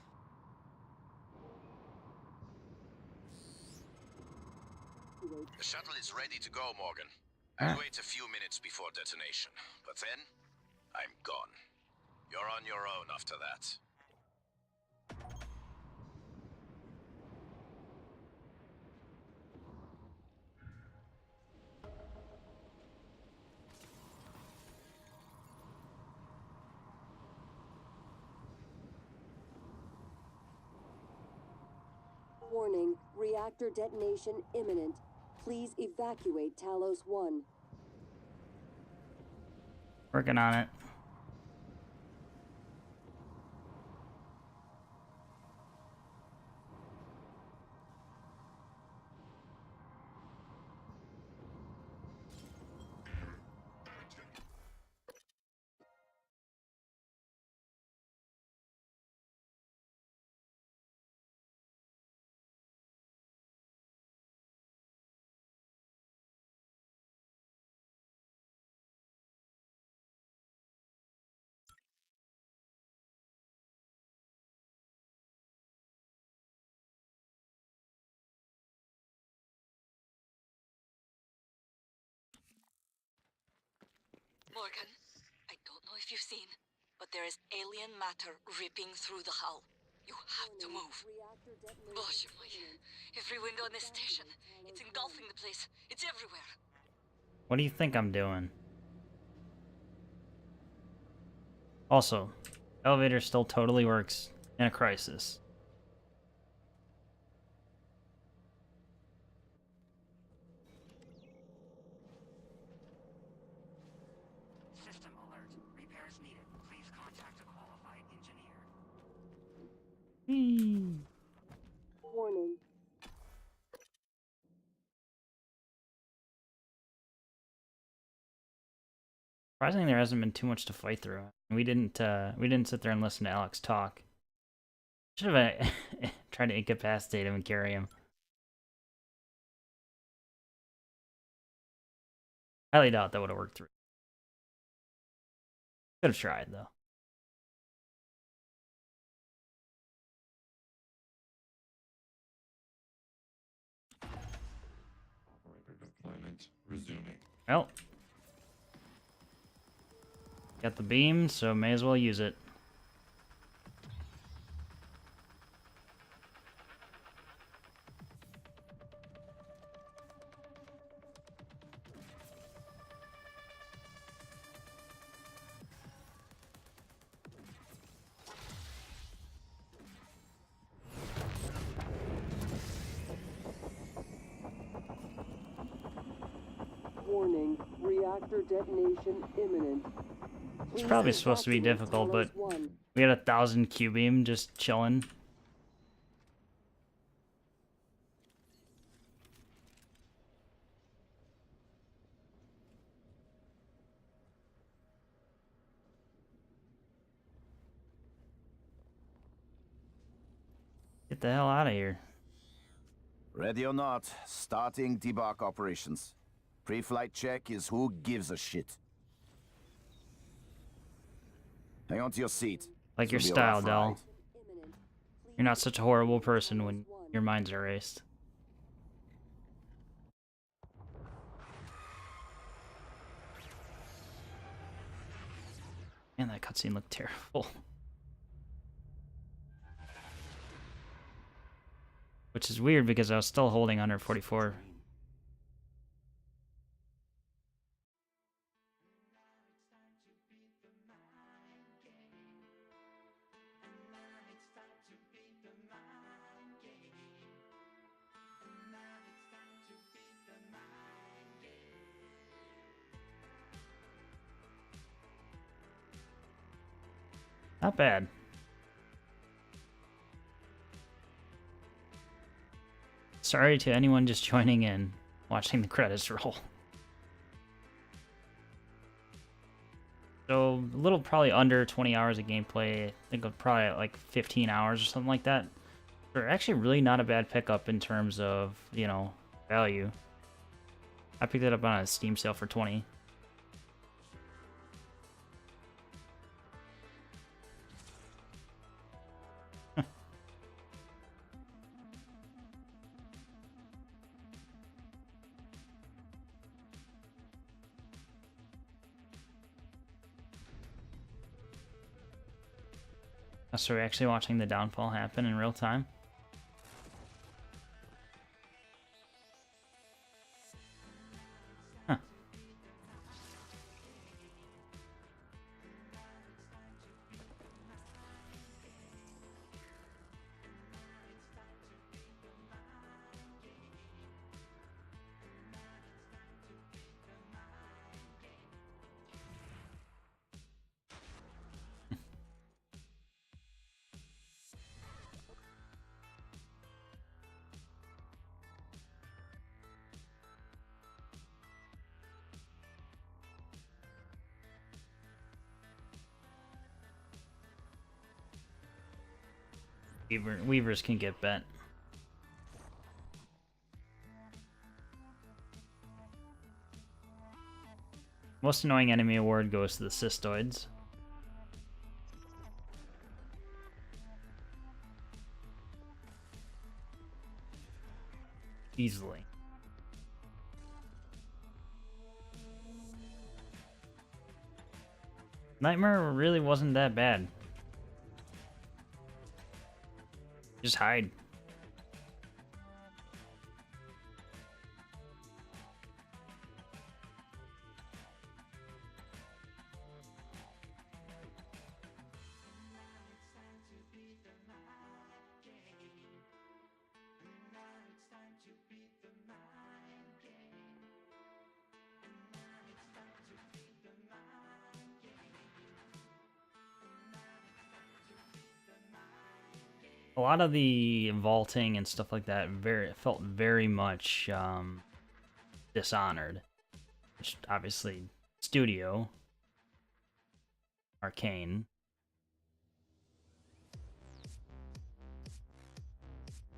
The shuttle is ready to go, Morgan. I'll wait a few minutes before detonation, but then I'm gone. You're on your own after that. Warning, reactor detonation imminent. Please evacuate Talos 1. Working on it. Morgan, I don't know if you've seen, but there is alien matter ripping through the hull. You have to move. Gosh, every window in this station. It's engulfing the place. It's everywhere. What do you think I'm doing? Also, elevator still totally works in a crisis. System alert. Repairs needed. Please contact a qualified engineer. Warning. Surprisingly, there hasn't been too much to fight through. We didn't sit there and listen to Alex talk. Should have tried to incapacitate him and carry him. Highly doubt that would have worked through. Could have tried though. Operator deployment resuming. Well, got the beam, so may as well use it. Warning, reactor detonation imminent. It's probably supposed to be difficult, but we had 1,000 Q-beam just chilling. Get the hell out of here. Ready or not, starting debark operations. Pre-flight check is who gives a shit. Hang on to your seat. Like your style, Del. You're not such a horrible person when your mind's erased. Man, that cutscene looked terrible. Which is weird because I was still holding 144. Not bad. Sorry to anyone just joining in, watching the credits roll. So, a little probably under 20 hours of gameplay. I think probably like 15 hours or something like that. They're actually really not a bad pickup in terms of, you know, value. I picked it up on a Steam sale for 20. So we're actually watching the downfall happen in real time. Huh. Weavers can get bent. Most annoying enemy award goes to the Cystoids. Easily. Nightmare really wasn't that bad. Just hide. A lot of the vaulting and stuff like that felt very much Dishonored, which obviously Studio, Arcane.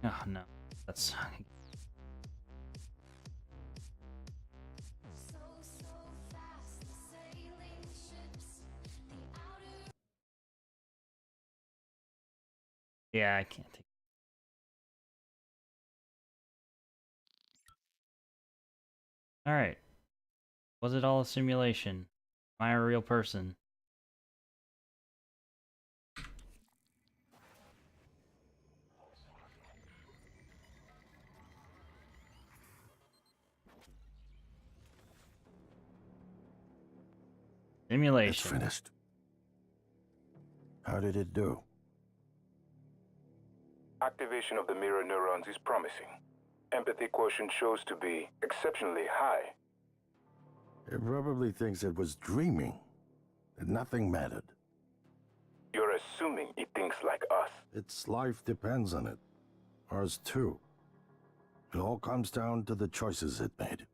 Oh no, that's yeah, I can't take. All right, was it all a simulation? Am I a real person? Simulation. It's finished. How did it do? Activation of the mirror neurons is promising. Empathy quotient shows to be exceptionally high. It probably thinks it was dreaming, that nothing mattered. You're assuming it thinks like us. Its life depends on it. Ours too. It all comes down to the choices it made.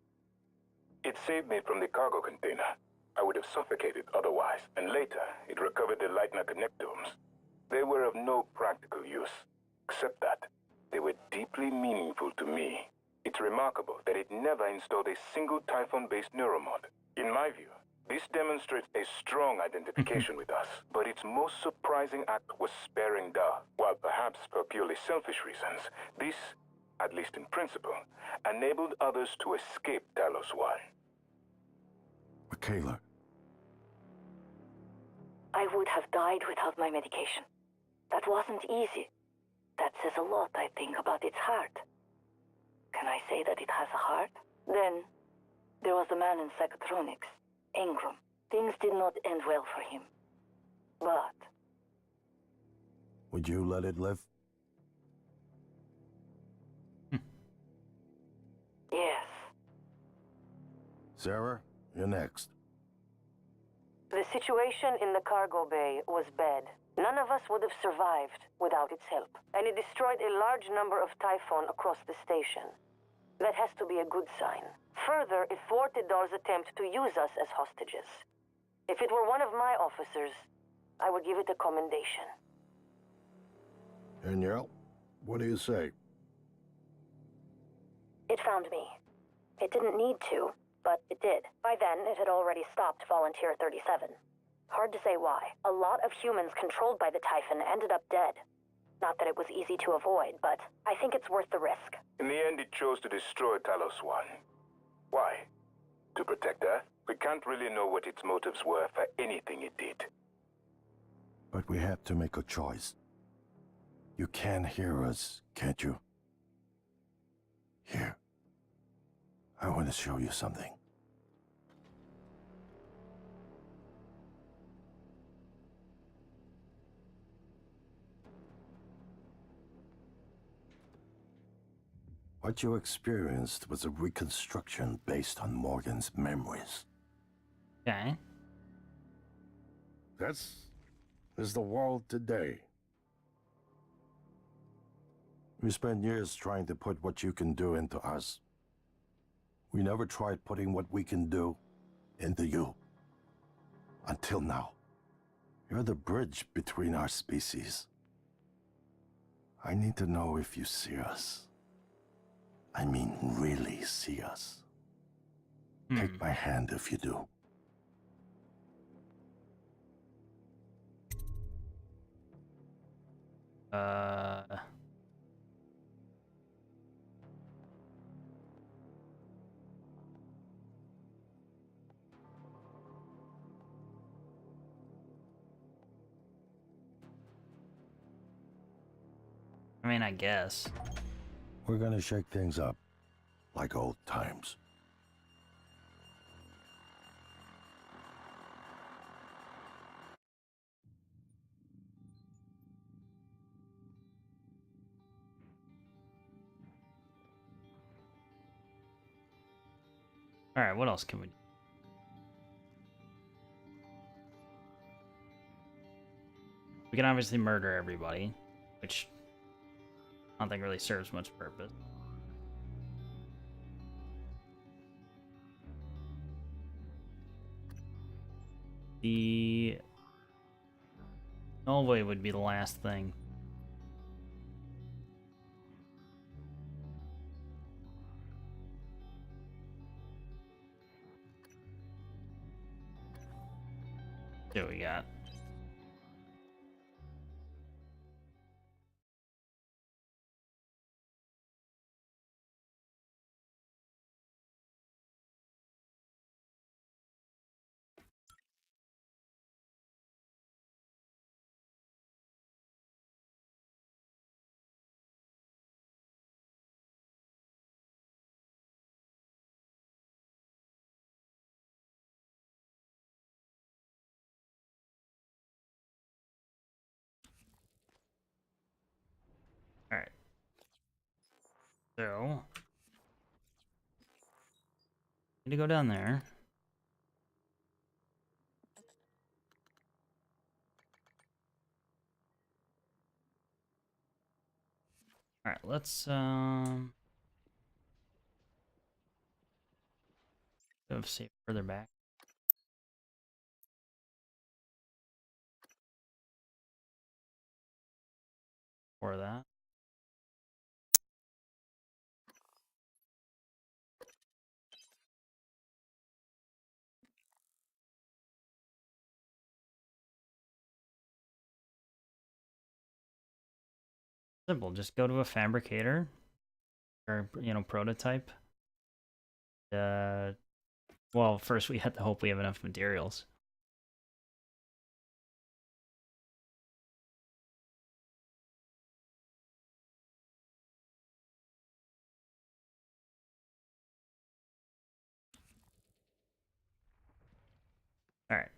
It saved me from the cargo container. I would have suffocated otherwise, and later it recovered the Leitner connectomes. They were of no practical use, except that they were deeply meaningful to me. It's remarkable that it never installed a single Typhon-based neuromod. In my view, this demonstrates a strong identification with us, but its most surprising act was sparing Da. While perhaps for purely selfish reasons, this, at least in principle, enabled others to escape Talos 1. Michaela. I would have died without my medication. That wasn't easy. That says a lot, I think, about its heart. Can I say that it has a heart? Then, there was a man in Psychotronics, Ingram. Things did not end well for him. But... Would you let it live? yes. Sarah, you're next. The situation in the cargo bay was bad. None of us would have survived without its help, and it destroyed a large number of Typhon across the station. That has to be a good sign. Further, it thwarted Dahl's attempt to use us as hostages. If it were one of my officers, I would give it a commendation. Danielle, what do you say? It found me. It didn't need to, but it did. By then, it had already stopped Volunteer 37. Hard to say why. A lot of humans controlled by the Typhon ended up dead. Not that it was easy to avoid, but I think it's worth the risk. In the end, it chose to destroy Talos 1. Why? To protect Earth? We can't really know what its motives were for anything it did. But we had to make a choice. You can hear us, can't you? Here. I want to show you something. What you experienced was a reconstruction based on Morgan's memories. Okay. This is the world today. We spent years trying to put what you can do into us. We never tried putting what we can do into you. Until now. You're the bridge between our species. I need to know if you see us. I mean, really see us. Take my hand if you do. I mean, I guess. We're gonna shake things up, like old times. Alright, what else can we do? We can obviously murder everybody, which I don't think really serves much purpose. The Norway would be the last thing. See what we got. Alright. So, need to go down there. Alright, let's see further back. For that. Simple, just go to a fabricator or, you know, prototype. Well, first we have to hope we have enough materials. Alright.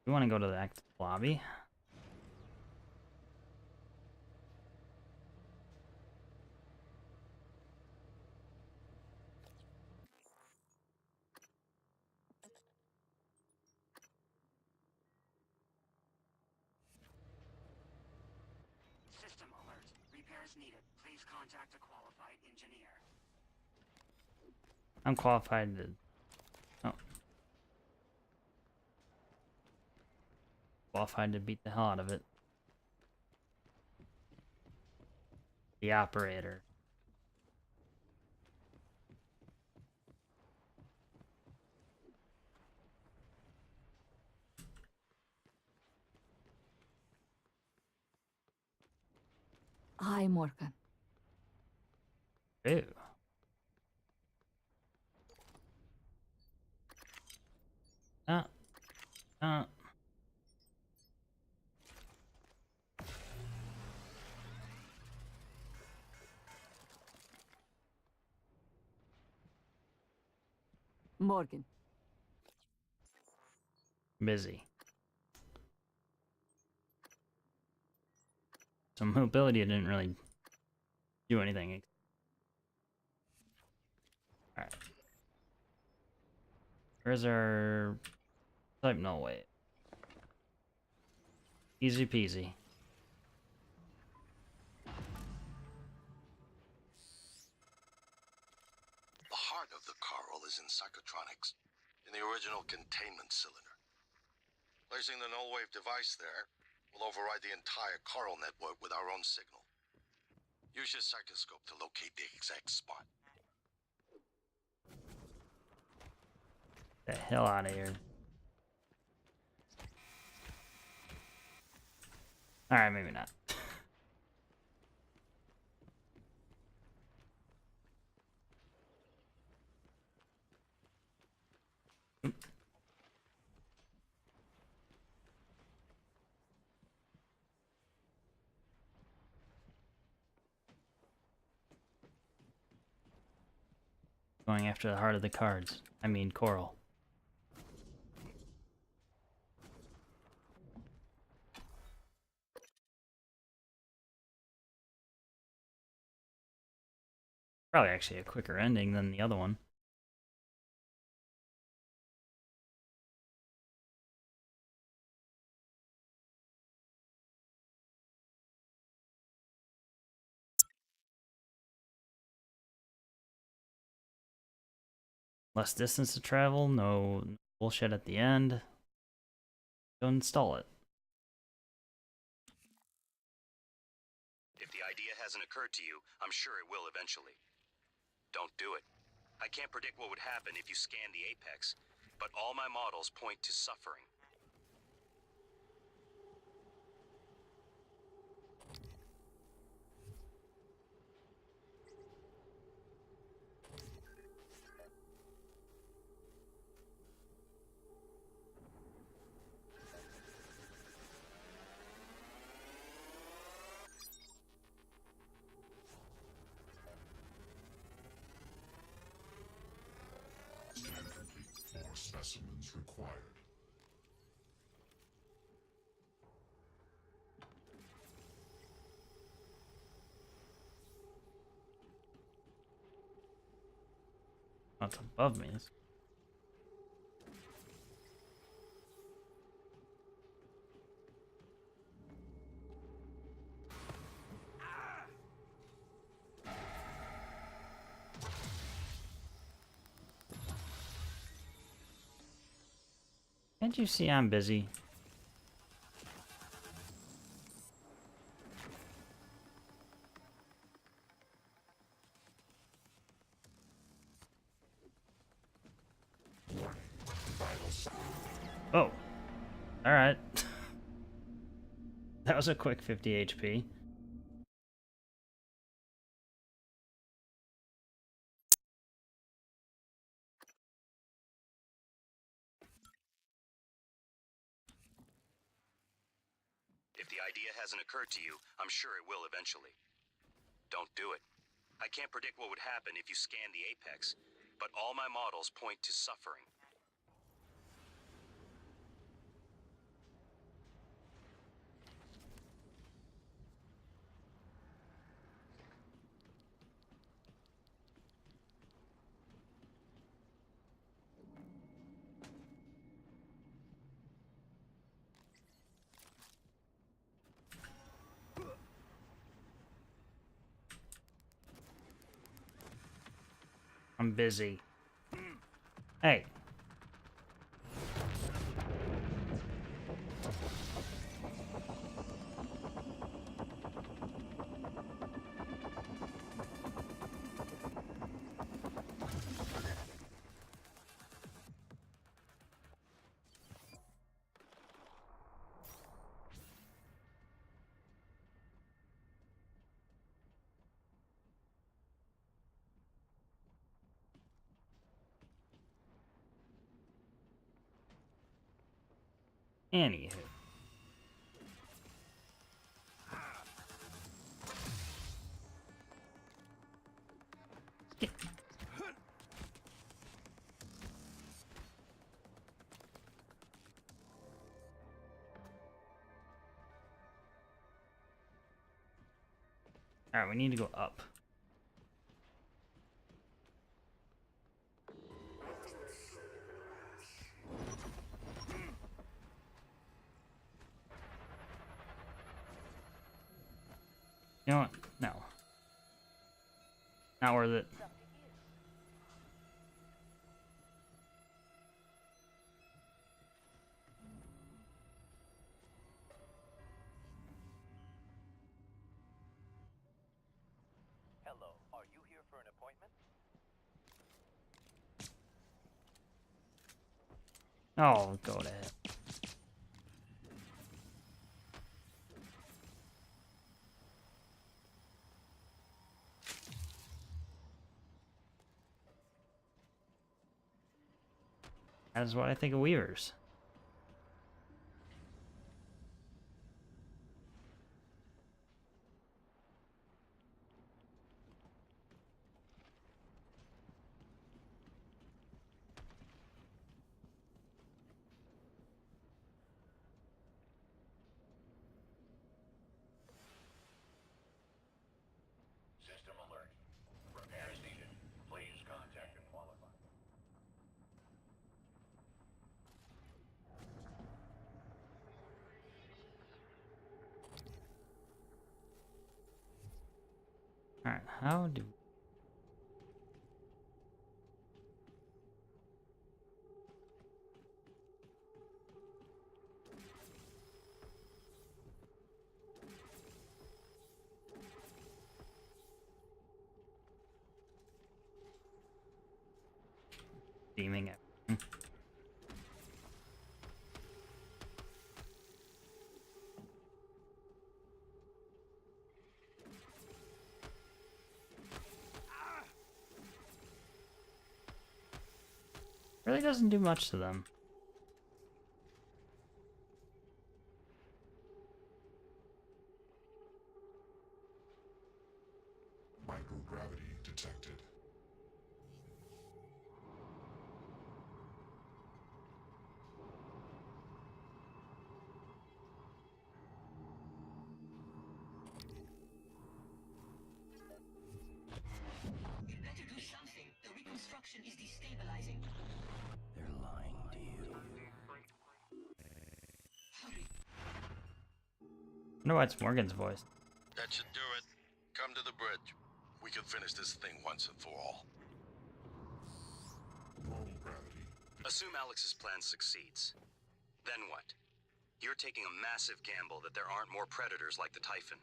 We want to go to the active lobby. System alert. Repairs needed. Please contact a qualified engineer. I'm qualified to... Oh. Qualified to beat the hell out of it. The operator. Hi, Morgan. Ew. Ah. Morgan. Busy. So mobility didn't really do anything. Alright. Where's our type null wave? Easy peasy. The heart of the coral is in psychotronics, in the original containment cylinder. Placing the null wave device there will override the entire coral network with our own signal. Use your psychoscope to locate the exact spot. The hell out of here. Alright, maybe not. Going after the heart of the cards. I mean, coral. Probably actually a quicker ending than the other one. Less distance to travel, no bullshit at the end. Go install it. If the idea hasn't occurred to you, I'm sure it will eventually. Don't do it. I can't predict what would happen if you scan the apex, but all my models point to suffering. Scan complete. More specimens required. That's above me. Can't you see I'm busy? Oh. Alright. That was a quick 50 HP. If the idea hasn't occurred to you, I'm sure it will eventually. Don't do it. I can't predict what would happen if you scan the apex, but all my models point to suffering. I'm busy. Hey. Anywho. Alright, we need to go up. You know what? No. Not worth it. Hello, are you here for an appointment? Oh, go to hell. That is what I think of Weavers. System alert. Repairs needed. Please contact and qualify. Alright, how do... Beaming it. Really doesn't do much to them. Microgravity detected. You better do something. The reconstruction is destabilizing. They're lying to you. Hurry. I wonder why it's Morgan's voice. That should do it. Come to the bridge. We can finish this thing once and for all. Normal gravity. Assume Alex's plan succeeds. Then what? You're taking a massive gamble that there aren't more predators like the Typhon.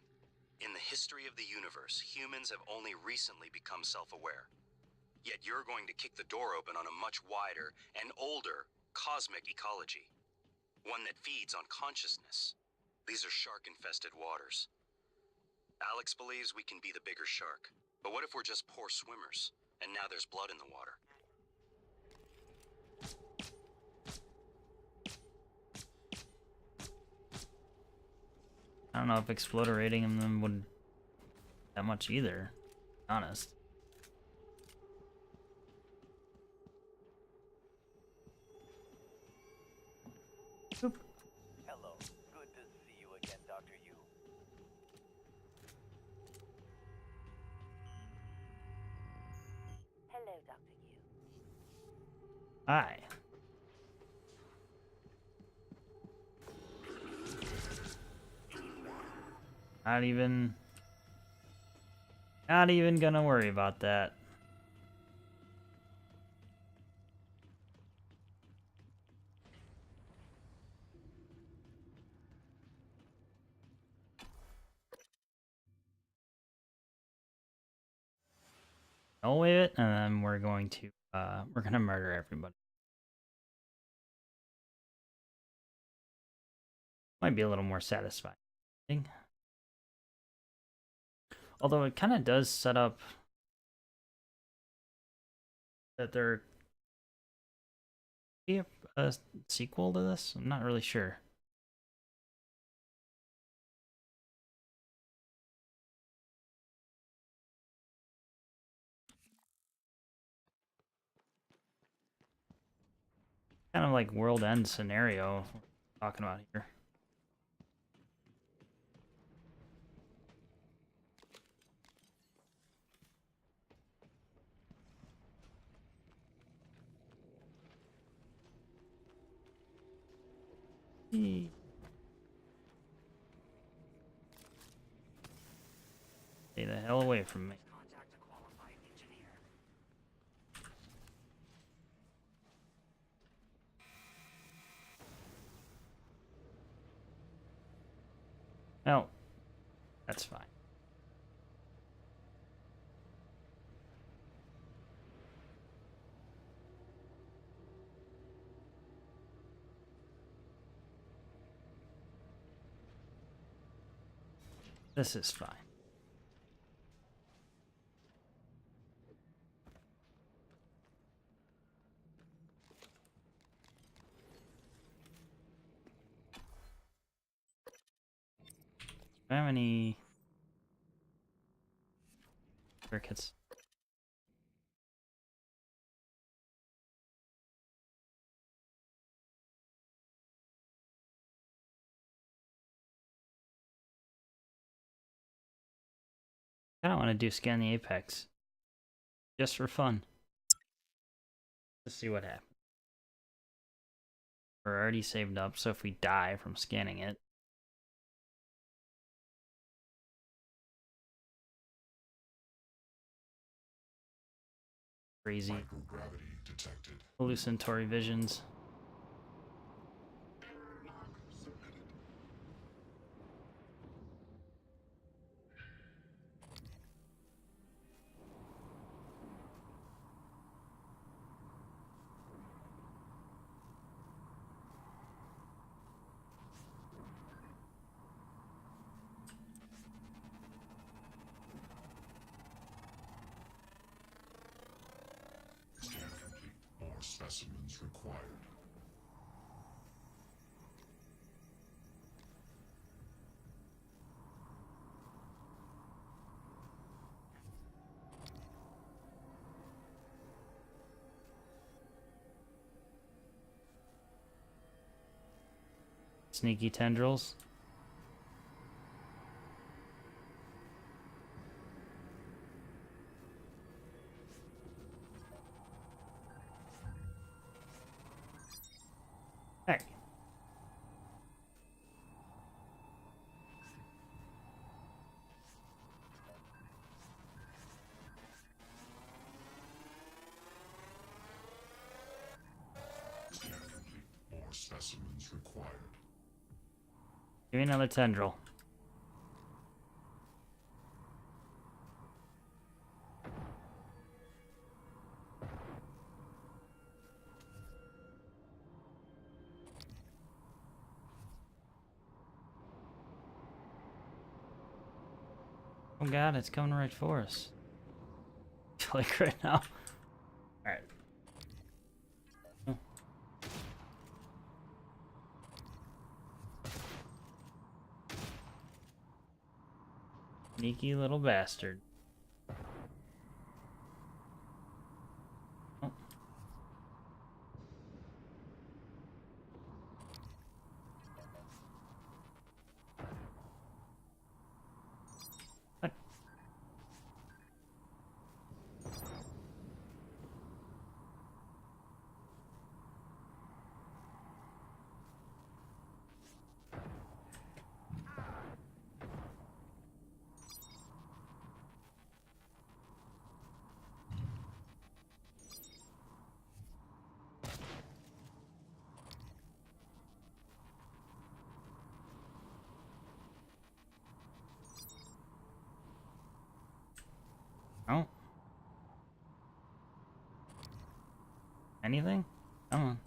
In the history of the universe, humans have only recently become self-aware. Yet you're going to kick the door open on a much wider and older cosmic ecology. One that feeds on consciousness. These are shark-infested waters. Alex believes we can be the bigger shark. But what if we're just poor swimmers, and now there's blood in the water? I don't know if exploderating them would that much either, to be honest. Oop. Hello, good to see you again, Dr. Yu. Hello, Dr. Yu. Hi. Not even gonna worry about that. I'll wave it, and then we're gonna murder everybody. Might be a little more satisfying. Although it kind of does set up that there be a sequel to this. I'm not really sure. Kind of like world end scenario we're talking about here. Stay the hell away from me. Well, that's fine. This is fine. Do I have any crickets? I don't want to do scan the apex. Just for fun. Let's see what happens. We're already saved up, so if we die from scanning it. Crazy. Microgravity detected. Hallucinatory visions. Scan complete. More specimens required. Sneaky tendrils. Hey. Scan complete. More specimens required. Give me another tendril. Oh god, it's coming right for us. Like right now. Alright. Oh. Sneaky little bastard. Oh. What? Oh. Anything? Come on.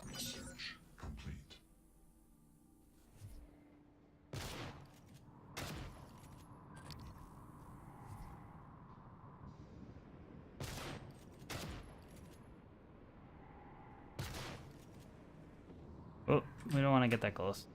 Research complete. Oh, we don't want to get that close.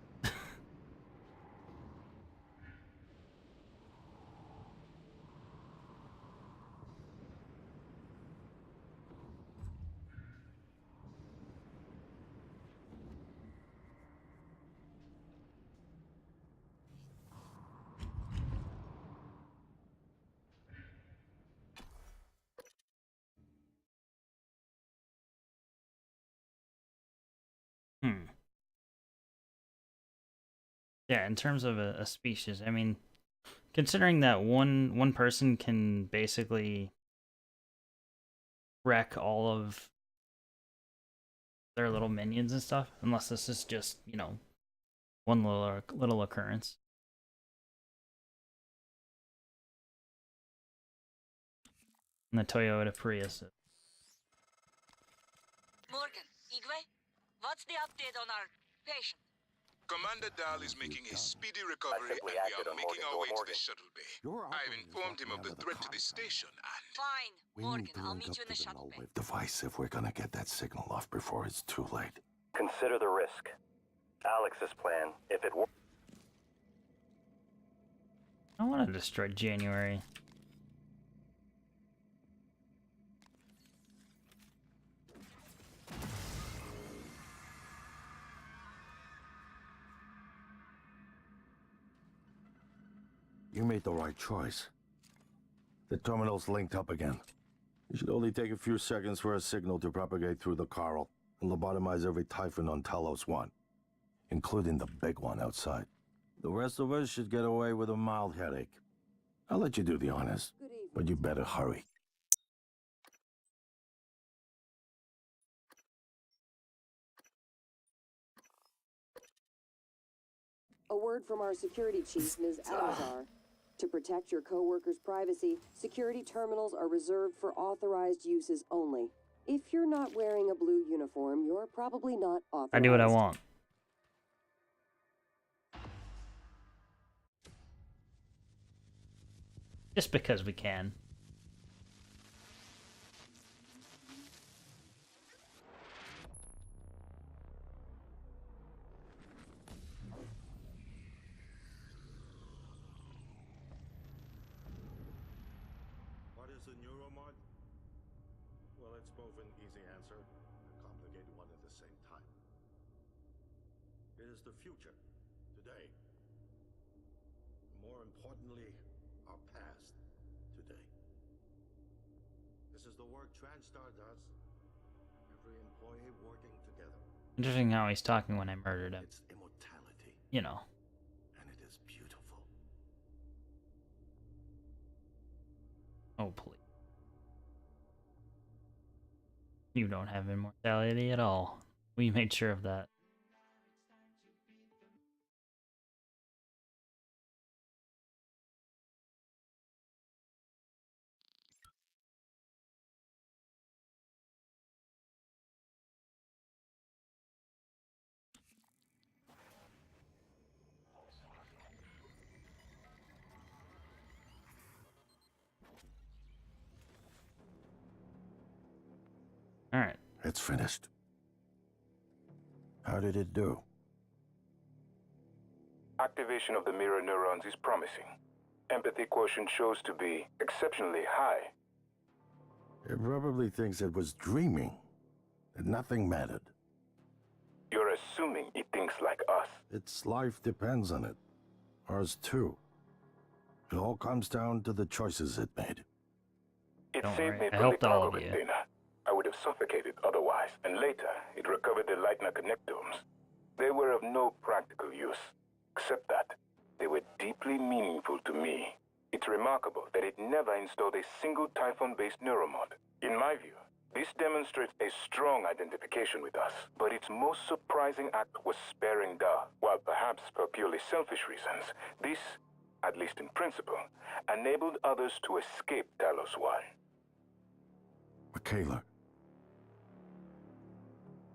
Yeah, in terms of a species, I mean, considering that one person can basically wreck all of their little minions and stuff, unless this is just, you know, one little occurrence. And the Toyota Prius. Morgan, Igwe, what's the update on our patient? Commander Dahl is making a speedy recovery, and we are making our way to the shuttle bay. I've informed him of the threat to the station, and... Fine, We Morgan, need to I'll link meet up you in to the the shuttle bay. null-wave device if we're gonna get that signal off before it's too late. Consider the risk. Alex's plan, if it works. I want to destroy January. You made the right choice. The terminal's linked up again. It should only take a few seconds for a signal to propagate through the Coral and lobotomize every Typhon on Talos 1, including the big one outside. The rest of us should get away with a mild headache. I'll let you do the honors, but you better hurry. A word from our security chief, Ms. Adazar. To protect your coworkers' privacy, security terminals are reserved for authorized uses only. If you're not wearing a blue uniform, you're probably not authorized. I do what I want. Just because we can. What is a neuromod? Well, it's both an easy answer and a complicated one at the same time. It is the future, today. More importantly, our past, today. This is the work TranStar does. Every employee working together. Interesting how he's talking when I murdered him. It's immortality, You know. and it is beautiful. Oh, please. You don't have immortality at all. We made sure of that. Alright. It's finished. How did it do? Activation of the mirror neurons is promising. Empathy quotient shows to be exceptionally high. It probably thinks it was dreaming, that nothing mattered. You're assuming it thinks like us. Its life depends on it. Ours too. It all comes down to the choices it made. It Don't saved worry, me I from the helped all cargo of you. container. I would have suffocated otherwise, and later it recovered the Leitner connectomes. They were of no practical use, except that they were deeply meaningful to me. It's remarkable that it never installed a single Typhon-based neuromod. In my view, this demonstrates a strong identification with us, but its most surprising act was sparing Da. While perhaps for purely selfish reasons, this, at least in principle, enabled others to escape Talos 1. Michaela,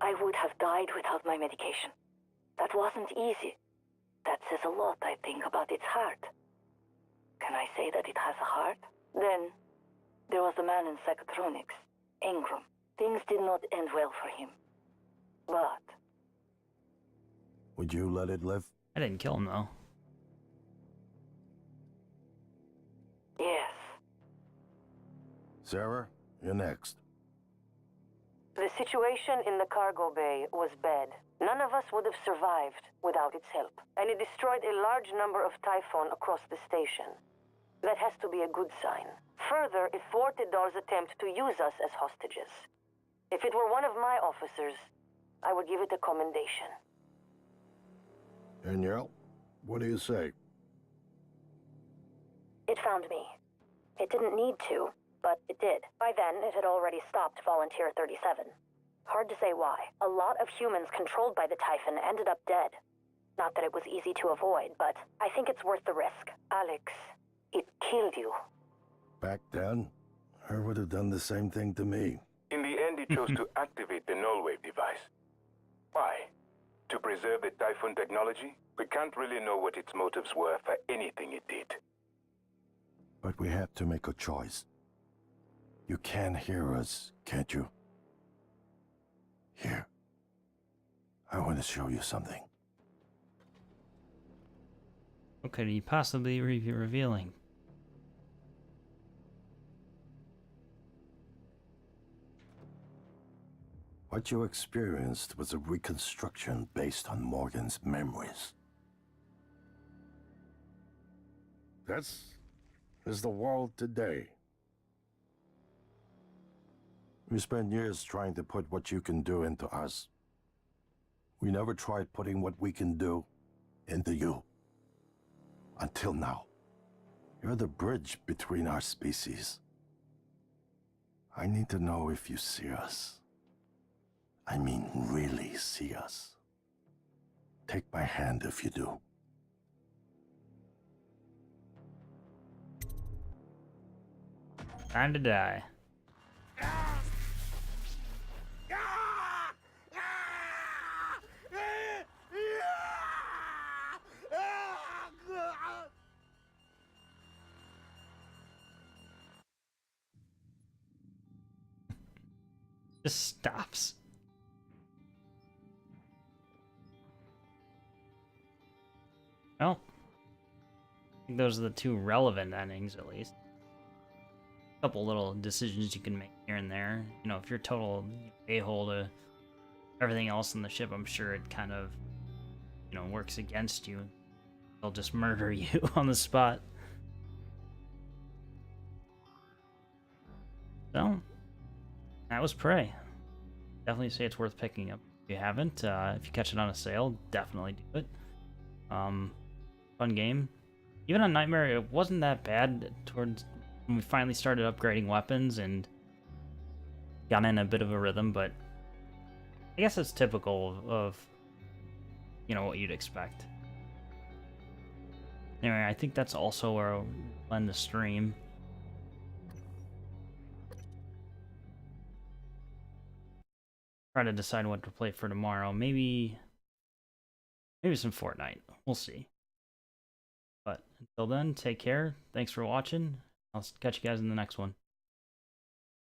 I would have died without my medication. That wasn't easy. That says a lot, I think, about its heart. Can I say that it has a heart? Then, there was the man in psychotronics, Ingram. Things did not end well for him. But Would you let it live? I didn't kill him though. Yes. Sarah, you're next. The situation in the cargo bay was bad. None of us would have survived without its help, and it destroyed a large number of Typhon across the station. That has to be a good sign. Further, it thwarted Dahl's attempt to use us as hostages. If it were one of my officers, I would give it a commendation. Danielle, what do you say? It found me. It didn't need to, but it did. By then, it had already stopped Volunteer 37. Hard to say why. A lot of humans controlled by the Typhon ended up dead. Not that it was easy to avoid, but I think it's worth the risk. Alex, it killed you. Back then, I would have done the same thing to me. In the end, he chose to activate the null-wave device. Why? To preserve the Typhon technology? We can't really know what its motives were for anything it did. But we had to make a choice. You can hear us, can't you? Here. I want to show you something. What could he possibly be revealing? What you experienced was a reconstruction based on Morgan's memories. That's the world today. We spent years trying to put what you can do into us. We never tried putting what we can do into you. Until now. You're the bridge between our species. I need to know if you see us. I mean, really see us. Take my hand if you do. Time to die. Just stops. Well, I think those are the two relevant endings, at least. A couple little decisions you can make here and there. You know, if you're total a-hole to everything else in the ship, I'm sure it kind of, you know, works against you. They'll just murder you on the spot. So, that was Prey. Definitely say it's worth picking up if you haven't. If you catch it on a sale, definitely do it. Fun game. Even on Nightmare, it wasn't that bad towards when we finally started upgrading weapons and got in a bit of a rhythm, but I guess it's typical of, you know, what you'd expect. Anyway, I think that's also where I'll end the stream. Try to decide what to play for tomorrow. Maybe some Fortnite. We'll see. But until then, take care. Thanks for watching. I'll catch you guys in the next one.